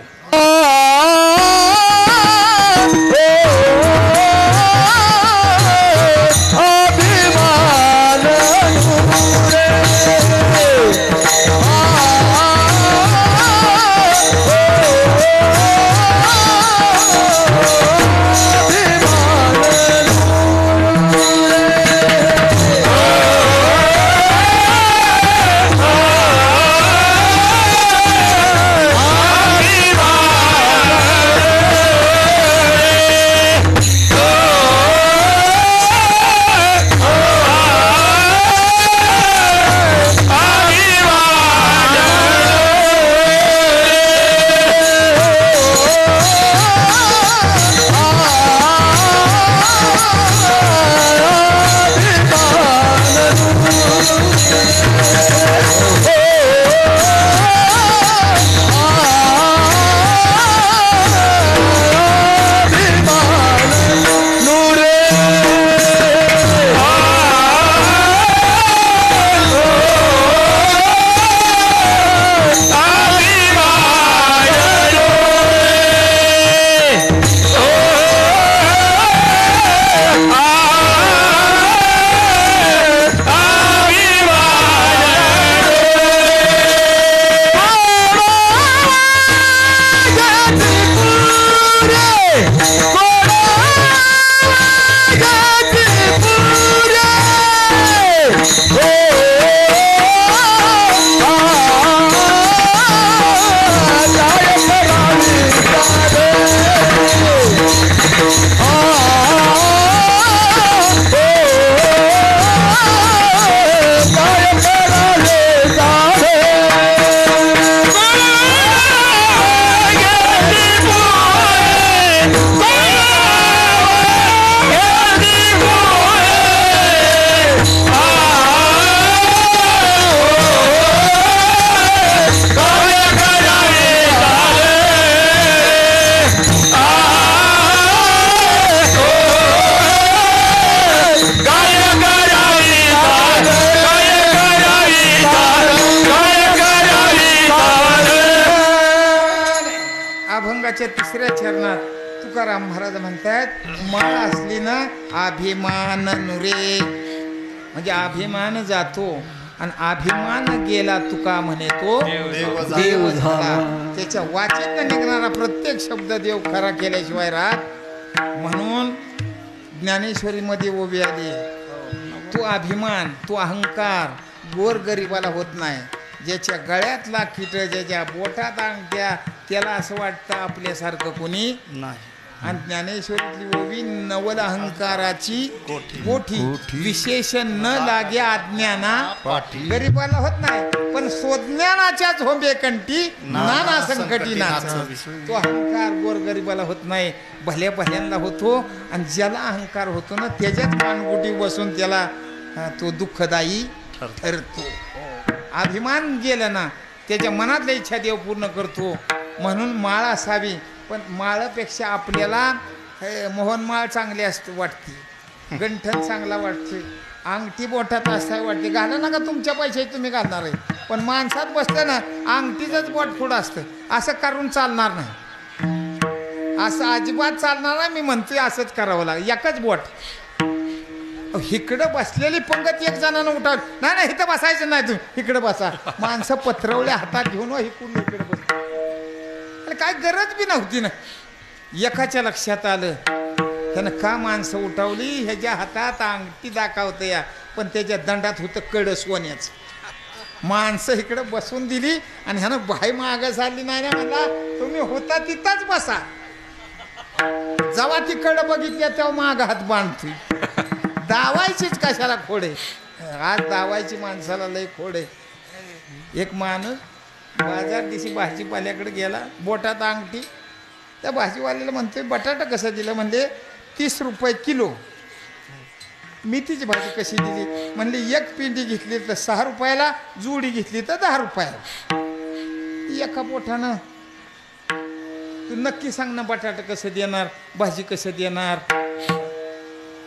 अभंगाच्या 3ऱ्या चरणात तुकाराम महाराज म्हणतात माळ असली ना अभिमान नुरे, म्हणजे अभिमान जातो आणि अभिमान गेला तुका म्हणे तो देव झाला. त्याच्या वाचेत निघणारा प्रत्येक शब्द देव खरा केल्याशिवाय राहत. म्हणून ज्ञानेश्वरीमध्ये उभी आली. तो अभिमान, तो अहंकार गोरगरिबाला होत नाही. ज्याच्या गळ्यातला किट, ज्याच्या बोटात अंगठ्या, त्याला असं वाटतं आपल्यासारखं कोणी नाही. आणि ज्ञानेश्वरीतली ओवी नवल अहंकाराची कोठी, विशेषण न लागे अज्ञाना गरीबाला होत नाही. पण स्वज्ञानाच्या झोंबे कंठी नाना संकटी नाच. तो अहंकार गोरगरिबाला होत नाही, भल्या भल्यांना होतो. आणि ज्याला अहंकार होतो ना त्याच्याच मानगुटी बसून त्याला तो दुःखदायी ठरतो. अभिमान गेलं ना त्याच्या मनातल्या इच्छा देव पूर्ण करतो. म्हणून माळ असावी. पण माळापेक्षा आपल्याला मोहनमाळ चांगली असते वाटते, गंठन चांगला वाटते, अंगठी बोटात असावी वाटते. घाला नका तुमच्या पैसे तुम्ही घालणार आहे, पण माणसात बसतं ना अंगठीचंच बोट पुढं असतं. असं करून चालणार नाही, असं अजिबात चालणार नाही. मी म्हणतोय असंच करावं लागेल. एकच बोट. इकडं बसलेली पंगत एक जणांना उठाव, नाही नाही इथं बसायचं नाही, तुम्ही इकडं बसा. माणसं पत्रवल्या हातात घेऊन इकडून इकडे बस. काय गरज बी नव्हती ना. एकाच्या लक्षात आलं त्यानं का माणसं उठवली. ह्याच्या हातात अंगठी दाखवतं या, पण त्याच्या दंडात होतं कडं सोन्याचं. माणसं इकडं बसून दिली आणि ह्यानं बाई मागं चालली नाही ना. मला तुम्ही होता तिथंच बसा. जेव्हा ती कडं बघितल्या तेव्हा माग हात बांधतोय. दावायचीच कशाला खोडे. आज दावायची माणसाला लय खोडे. एक माणूस बाजार दिवशी भाजीपाल्याकडे गेला, बोटात अंगठी. त्या भाजीवाल्याला म्हणतोय बटाटा कसं दिलं. म्हणले 30 रुपये किलो. मेथीची भाजी कशी दिली. म्हणले एक पिंडी घेतली तर 6 रुपयाला, जुडी घेतली तर 10 रुपयाला. एका बोटानं तू नक्की सांग ना बटाटा कसं देणार, भाजी कसं देणार.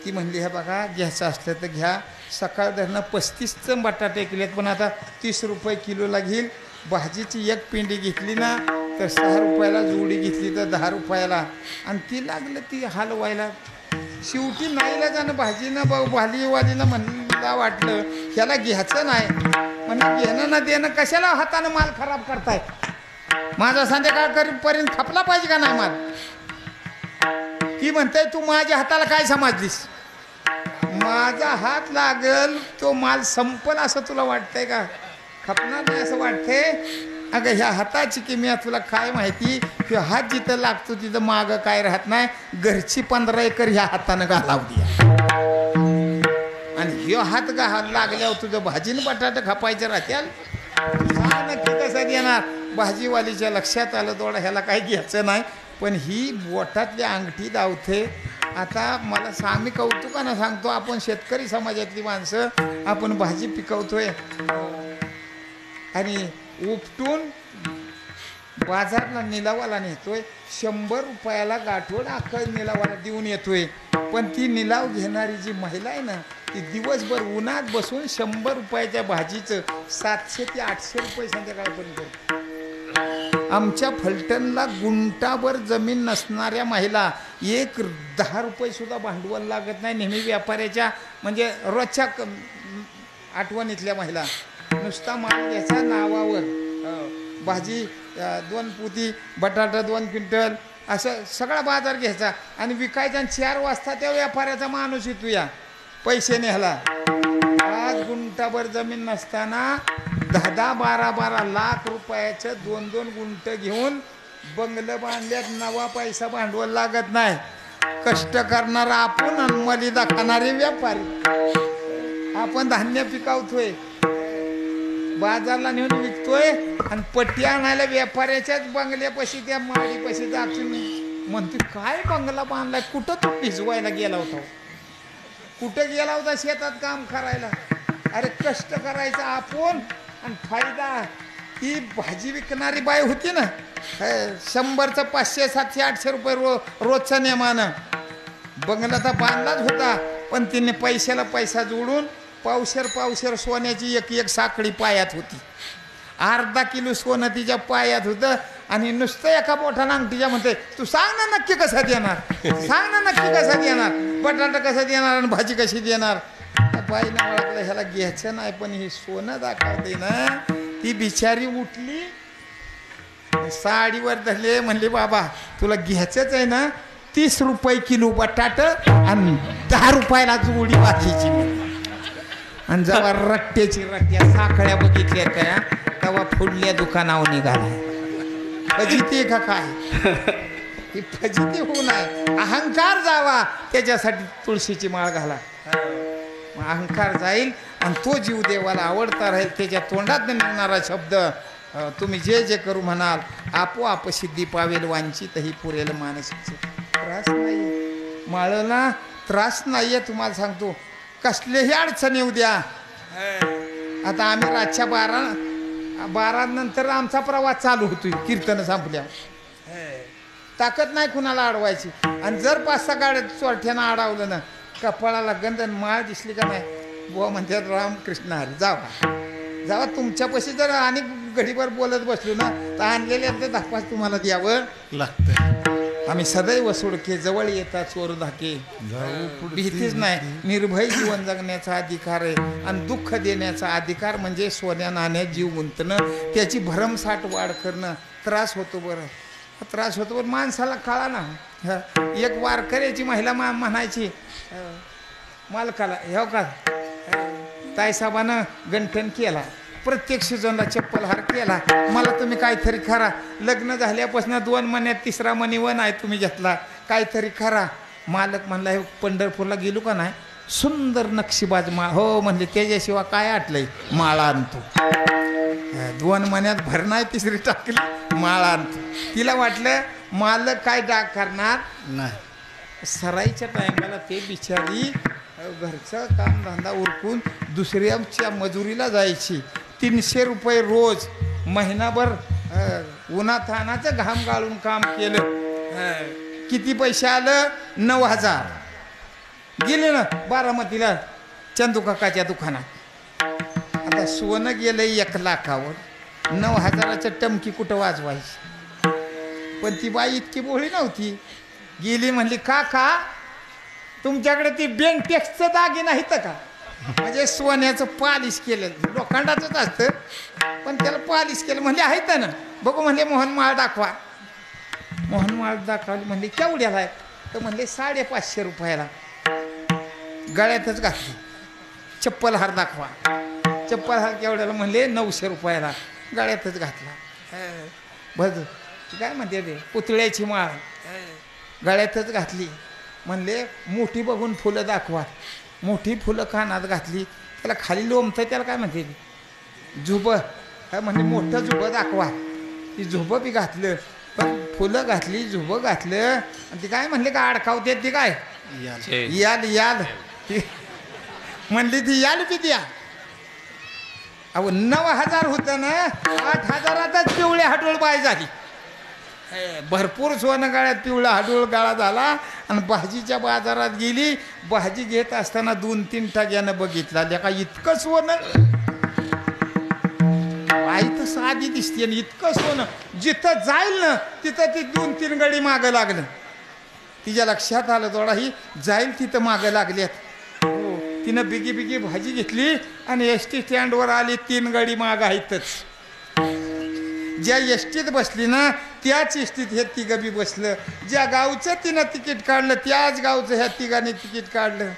ती म्हणली हे बघा घ्यायचं असलं तर घ्या. सकाळ धरणं 35 बटाटे केलेत, पण आता 30 रुपये किलोला घेईल. भाजीची एक पिंडी घेतली ना तर 6 रुपयाला, जोडी घेतली तर 10 रुपयाला. आणि ती लागलं ती हलवायला. शेवटी नाहीला जाणं भाजीनं भालीवालीनं म्हणला वाटलं ह्याला घ्यायचं नाही. म्हणजे घेणं ना देणं कशाला हातानं माल खराब करताय. माझा संध्याकाळपर्यंत खपला पाहिजे का नाही माल. ती म्हणते तू माझ्या हाताला काय समजलीस. माझा हात लागल तो माल संपल असं तुला वाटतंय का. खपणार नाही असं वाटतंय. अगं ह्या हाताची किंमत तुला काय माहिती. किंवा हात जिथं लागतो तिथं मागं काय राहत नाही. घरची 15 एकर ह्या हातानं घालावली. आणि ह्यो हात लागल्यावर तुझं भाजीनं बटाटा खपायचं राहत्याल. नक्की कसं देणार. भाजीवालीच्या लक्षात आलं थोडं ह्याला काही घ्यायचं नाही. पण ही बोटातली अंगठी दावते. आता मला मी कौतुकानं सांगतो, आपण शेतकरी समाजातली माणसं, आपण भाजी पिकवतोय आणि उपटून बाजारला निलावाला नेतोय. 100 रुपयाला गाठवड अख्खा निलावाला देऊन येतोय. पण ती निलाव घेणारी जी महिला आहे ना ती दिवसभर उन्हात बसून 100 रुपयाच्या भाजीचं 700 ते 800 रुपये संध्याकाळपर्यंत करतो. आमच्या फलटणला गुंटाभर जमीन नसणाऱ्या महिला 10 रुपये सुद्धा भांडवल लागत नाही. नेहमी व्यापाऱ्याच्या म्हणजे रोजच्या आठवणीतल्या महिला नुसता माल घ्यायचा नावावर. भाजी 2 पोती, बटाटा 2 क्विंटल, असं सगळा बाजार घ्यायचा आणि विकायचा. 4 वाजता त्या व्यापाऱ्याचा माणूस येतो या पैसे न्यायला. आज गुंटाभर जमीन नसताना 10-10, 12-12 लाख रुपयाचं 2-2 गुंट घेऊन बंगलं बांधल्यात. नवा पैसा भांडवल लागत नाही. कष्ट करणारा आपण आणि मलिदा खाणारे व्यापारी. आपण धान्य पिकवतोय, बाजारला नेऊन विकतोय आणि पट्टी आणायला व्यापाऱ्याच्याच बंगल्यापाशी त्या माडीपाशी जातो. म्हणतो काय बंगला बांधलाय. कुठं तो भिजवायला गेला होता. कुठं गेला होता शेतात काम करायला. अरे कष्ट करायचं आपण आणि फायदा. ती भाजी विकणारी बाई होती ना 100चं 500, 700, 800 रुपये रोजच्या नेमानं. बंगला तर बांधलाच होता, पण तिने पैशाला पैसा जोडून पावशेर सोन्याची एक साखळी पायात होती. अर्धा किलो सोनं तिच्या पायात होतं आणि नुसतं एका बोटानं अंगठीच्या म्हणते तू सांग ना नक्की कसा देणार, सांग ना नक्की कसा देणार, बटाटा कसा देणार आणि भाजी कशी देणार. बाईनं ओळखलं ह्याला घ्यायचं नाही, पण ही सोनं दाखवते ना. ती बिचारी उठली, साडीवर धरले, म्हणले बाबा तुला घ्यायचंच आहे ना 30 रुपये किलो बटाट आणि 10 रुपयाला जोडी भाजीची. आणि जेव्हा रट्ट्या साखळ्या बघितल्या त्या तेव्हा फुडल्या दुकानावर निघाला. फजिती का काय, ही फजिती होऊ नये, अहंकार जावा त्याच्यासाठी तुळशीची माळ घाला. मग अहंकार जाईल आणि तो जीव देवाला आवडता राहील. त्याच्या तोंडात निघणारा शब्द तुम्ही जे जे करू म्हणाल आपोआप सिद्धी पावेल. वांछितही पुरेल मानसीचे. त्रास नाही माळला, त्रास नाहीये. तुम्हाला सांगतो कसलेही अडचण येऊ द्या. आता आम्ही रातच्या 12 नंतर आमचा प्रवास चालू होतोय. कीर्तन संपल्यावर ताकद नाही कुणाला अडवायची. आणि जर 5-6 गाड्या चोरठ्यानं अडवलं ना, कपाळाला गंधन माळ दिसली का नाही, बुवा म्हणतात रामकृष्ण हरी जावा जावा. तुमच्यापाशी जर आणि घडीभर बोलत बसलो ना तर आणलेले 10-5 तुम्हाला द्यावं लागतं. आम्ही सदैव सोडके जवळ येतात चोर धाके. भीतीच नाही. निर्भय जीवन जगण्याचा अधिकार आहे. आणि दुःख देण्याचा अधिकार म्हणजे सोन्या नाण्यात जीव गुंतणं, त्याची भरमसाठ वाढ करणं. त्रास होतो बरं, त्रास होतो बरं. माणसाला कळा ना. एक वारकऱ्याची महिला म्हणायची मालकाला, हो का ताईसाहेबानं गंठन केला, प्रत्येक सीझनला चप्पल हार केला, मला तुम्ही काहीतरी खरा. लग्न झाल्यापासून 2 महिन्यात 3रा मणीवन आहे तुम्ही घेतला, काहीतरी खरा. मालक म्हणला हे पंढरपूरला गेलो का नाही, सुंदर नक्षीबाज माळ. हो म्हणले त्याच्याशिवाय काय आटलंय, माळा आणतो. 2 महिन्यात भर नाही 3री टाकली, माळा आणतो. तिला वाटलं मालक काय डाग करणार नाही. सराईच्या टायमाला ते बिचारी घरचं काम धंदा उरकून दुसऱ्याच्या मजुरीला जायची. 300 रुपये रोज, महिनाभर उन्हातानाचं घाम गाळून काम केलं. किती पैसे आलं, 9,000. गेले ना बारामतीला चंदू काकाच्या दुकानात. आता सोनं गेलं 1 लाखावर, 9,000चं टमकी कुठं वाजवायची. पण ती बाई इतकी बोळी नव्हती. गेली म्हणली काका तुमच्याकडे ती बेंटेक्सचं दागिना आहेत का, म्हणजे सोन्याचं पॉलिश केलं, लोखंडाचंच असतं पण त्याला पॉलिश केलं. म्हणले आहेत ना, बघू म्हणले. मोहनमाळ दाखवा. मोहनमाळ दाखवली. म्हणले केवढ्याला आहे, तर म्हणले 550 रुपयाला. गळ्यातच घातली. चप्पल हार दाखवा. चप्पल हार केवढ्याला, म्हणले 900 रुपयाला. गळ्यातच घातला. बघ काय म्हणते ते, पुतळ्याची माळ गळ्यातच घातली. म्हणले मोठी बघून फुलं दाखवा. मोठी फुलं कानात घातली. त्याला खाली लोंबतं, त्याला काय म्हणते झुबं, काय म्हणले मोठं झुबं दाखवा. ती झुबं बी घातलं, पण फुलं घातली, झुबं घातलं. आणि ती काय म्हणले का अडकावते ती काय याल म्हणली ती याल बी द्या. अहो 9,000 होतं ना, 8,000आतच पिवळ्या हाडोळ बाय झाली. भरपूर सोनं गाळ्यात पिवळा हाडूळ गाळा झाला. आणि भाजीच्या बाजारात गेली. भाजी घेत असताना 2-3 टग्यानं बघितला, का इतकं सोनं. आई तर साधी दिसते, इतकं सोनं. जिथं जाईल ना तिथं ती 2-3 गडी मागं लागलं. तिच्या लक्षात आलं थोडा ही जाईल तिथं मागं लागल्यात. हो, तिनं बिगी बिगी भाजी घेतली आणि एसटी स्टँडवर आली. 3 गडी मागं आहेतच. ज्या एसटीत बसली ना त्याच एसटीत हे तिघं बी बसलं. ज्या गावचं तिनं तिकीट काढलं त्याच गावचं ह्या तिघांनी तिकीट काढलं.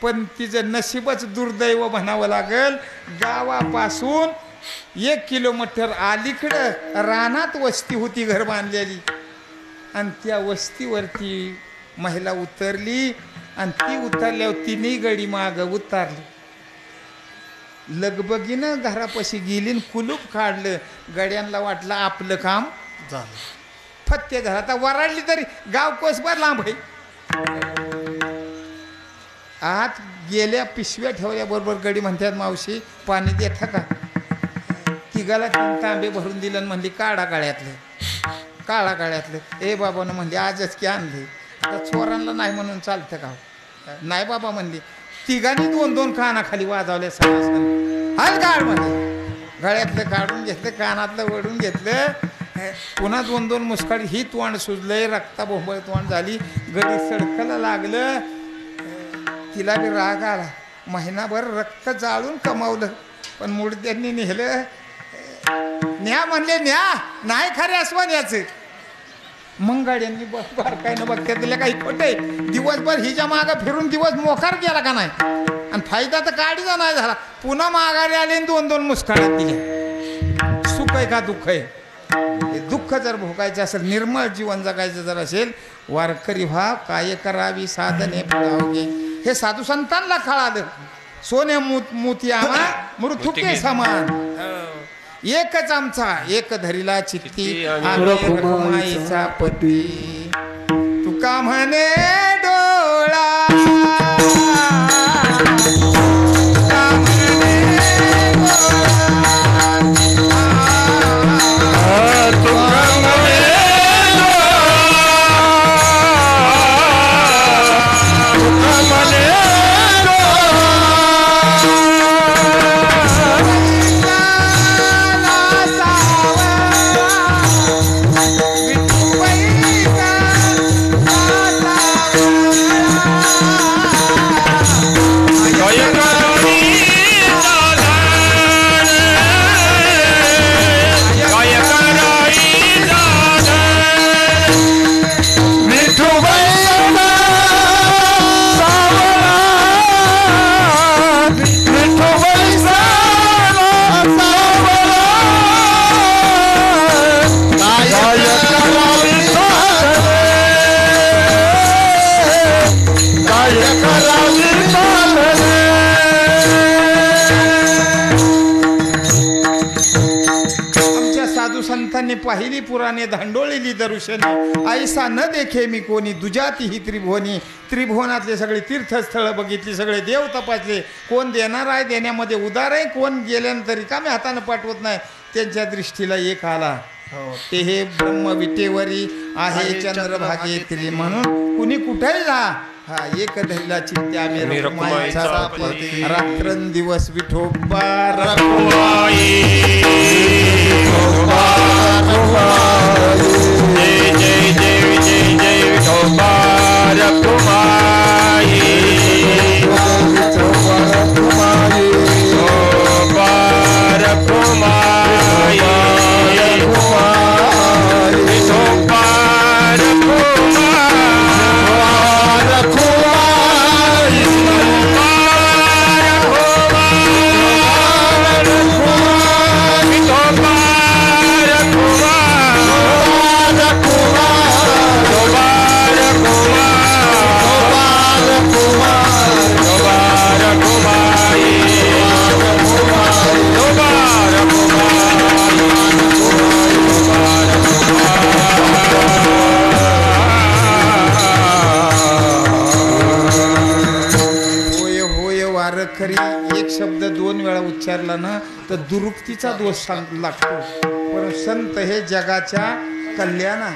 पण तिचं नशीबच दुर्दैव म्हणावं लागल. गावापासून 1 किलोमीटर अलीकडं रानात वस्ती होती घर बांधलेली. आणि त्या वस्तीवरती महिला उतरली. आणि ती उतरल्यावर 3ही गडी मागं उतरली. लगबगीनं घरापाशी गेली, कुलूप काढलं. गड्यांना वाटलं आपलं काम झालं. फत्ते झाला. आता वराडली तरी गाव कोसभर लांब आहे. आत गेल्या पिशव्या ठेवल्याबरोबर गडी म्हणतात मावशी पाणी देता का. तिघाला 3 तांबे भरून दिलं आणि म्हणली काढा काळा गाळ्यातलं. ए बाबानं म्हणली आजच की आणले. आता चोरांना नाही म्हणून चालतं का. नाही बाबा म्हणली. तिघांनी 2-2 कानाखाली वाजवल्या. हाल काढ म्हणजे गळ्यातलं काढून घेतलं, कानातलं वडून घेतलं पुन्हा 2-2 मुसकाडी ही तोंड सुजलंय, रक्ता बोंबळ तोंड झाली, गडी सडकाला लागलं. तिला बी राग आला. महिनाभर रक्त जाळून कमावलं, पण मुडद्यांनी नेलं. न्या म्हणले, न्या नाही खरे अस्वान्याचं. मग गाड्यांनी बारकाईनं बघत्या तिला काही खोटंय. दिवसभर हिच्या मागं फिरून दिवस मोकार गेला का नाही, आणि फायदा तर गाडीचा नाही झाला. पुन्हा माघारी आले 2-2 मुसकाड्यात दिल्या. सुख आहे का दुःख आहे? हे दुःख जर भोगायचं असेल, निर्मळ जीवन जगायचं जर असेल, वारकरी व्हा, काय करावी साधने फळावगे. हे साधू संतांना कळालं. सोने मोती आम्हा मृत्युके समान, एकच आमचा एक धरीला चित्ती, आम्ही रखुमाईचा पती. तुका म्हणे डोळा, पाहिली पुराणे धांडोळलेली दर्शनी, ऐसा न देखे मी कोणी, दुजाती ही त्रिभुवनी. त्रिभुवनातले सगळे तीर्थस्थळ बघितली, सगळे देव तपासले. कोण देणार आहे, देण्यामध्ये उदार आहे, कोण गेल्यानंतर रिकाम्या हाताने पाठवत नाही. त्यांच्या दृष्टीला एक आला, ते हे ब्रह्म विटेवरी आहे चंद्रभागेतली. म्हणून कुणी कुठेही जा, हा एक धरीला चित्ते आम्ही रखुमाईचा पती. रात्रंदिवस विठोबा रखुमाई, जय जय जय जय जय विठोबा रखुमाई, विठोबा रखुमाई, विठोबा रखुमाई, विठोबा रखुमाई. खरी एक शब्द 2 वेळा उच्चारला ना तर दुरुक्तीचा दोष लागतो. पण संत हे जगाच्या कल्याणा,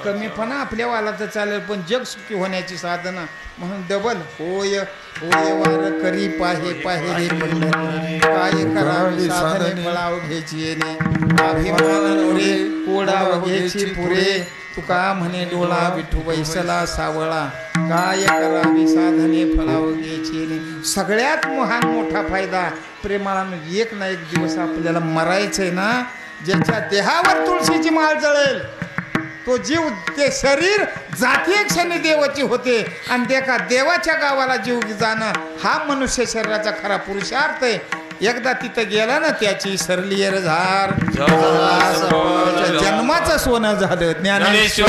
कमीपणा आपल्या वाला तर चालेल, पण जग सुखी होण्याची साधना म्हणून डबल. होय होय वार करी पाहे पाहे रे पंढरी, काय करावे साधने फळाव घ्यायची येणे. अभिमान रे कोडाव घ्यायची पुरे, तुका म्हणे डोळा विठू वैसला सावळा, काय करावी साधने फळाव घ्यायची येणे. सगळ्यात महान मोठा फायदा प्रेमाळानं एक ना एक दिवस आपल्याला मरायचंय ना. ज्याच्या देहावर तुळशीची माळ जळेल तो जीव, ते शरीर जाती क्षणी देवाची होते, आणि त्या देवाच्या गावाला जीव जाणं हा मनुष्य शरीराचा खरा पुरुषार्थ आहे. एकदा तिथं गेला ना त्याची सरली झार जन्माचं सोनं झालं. ज्ञानेश्वर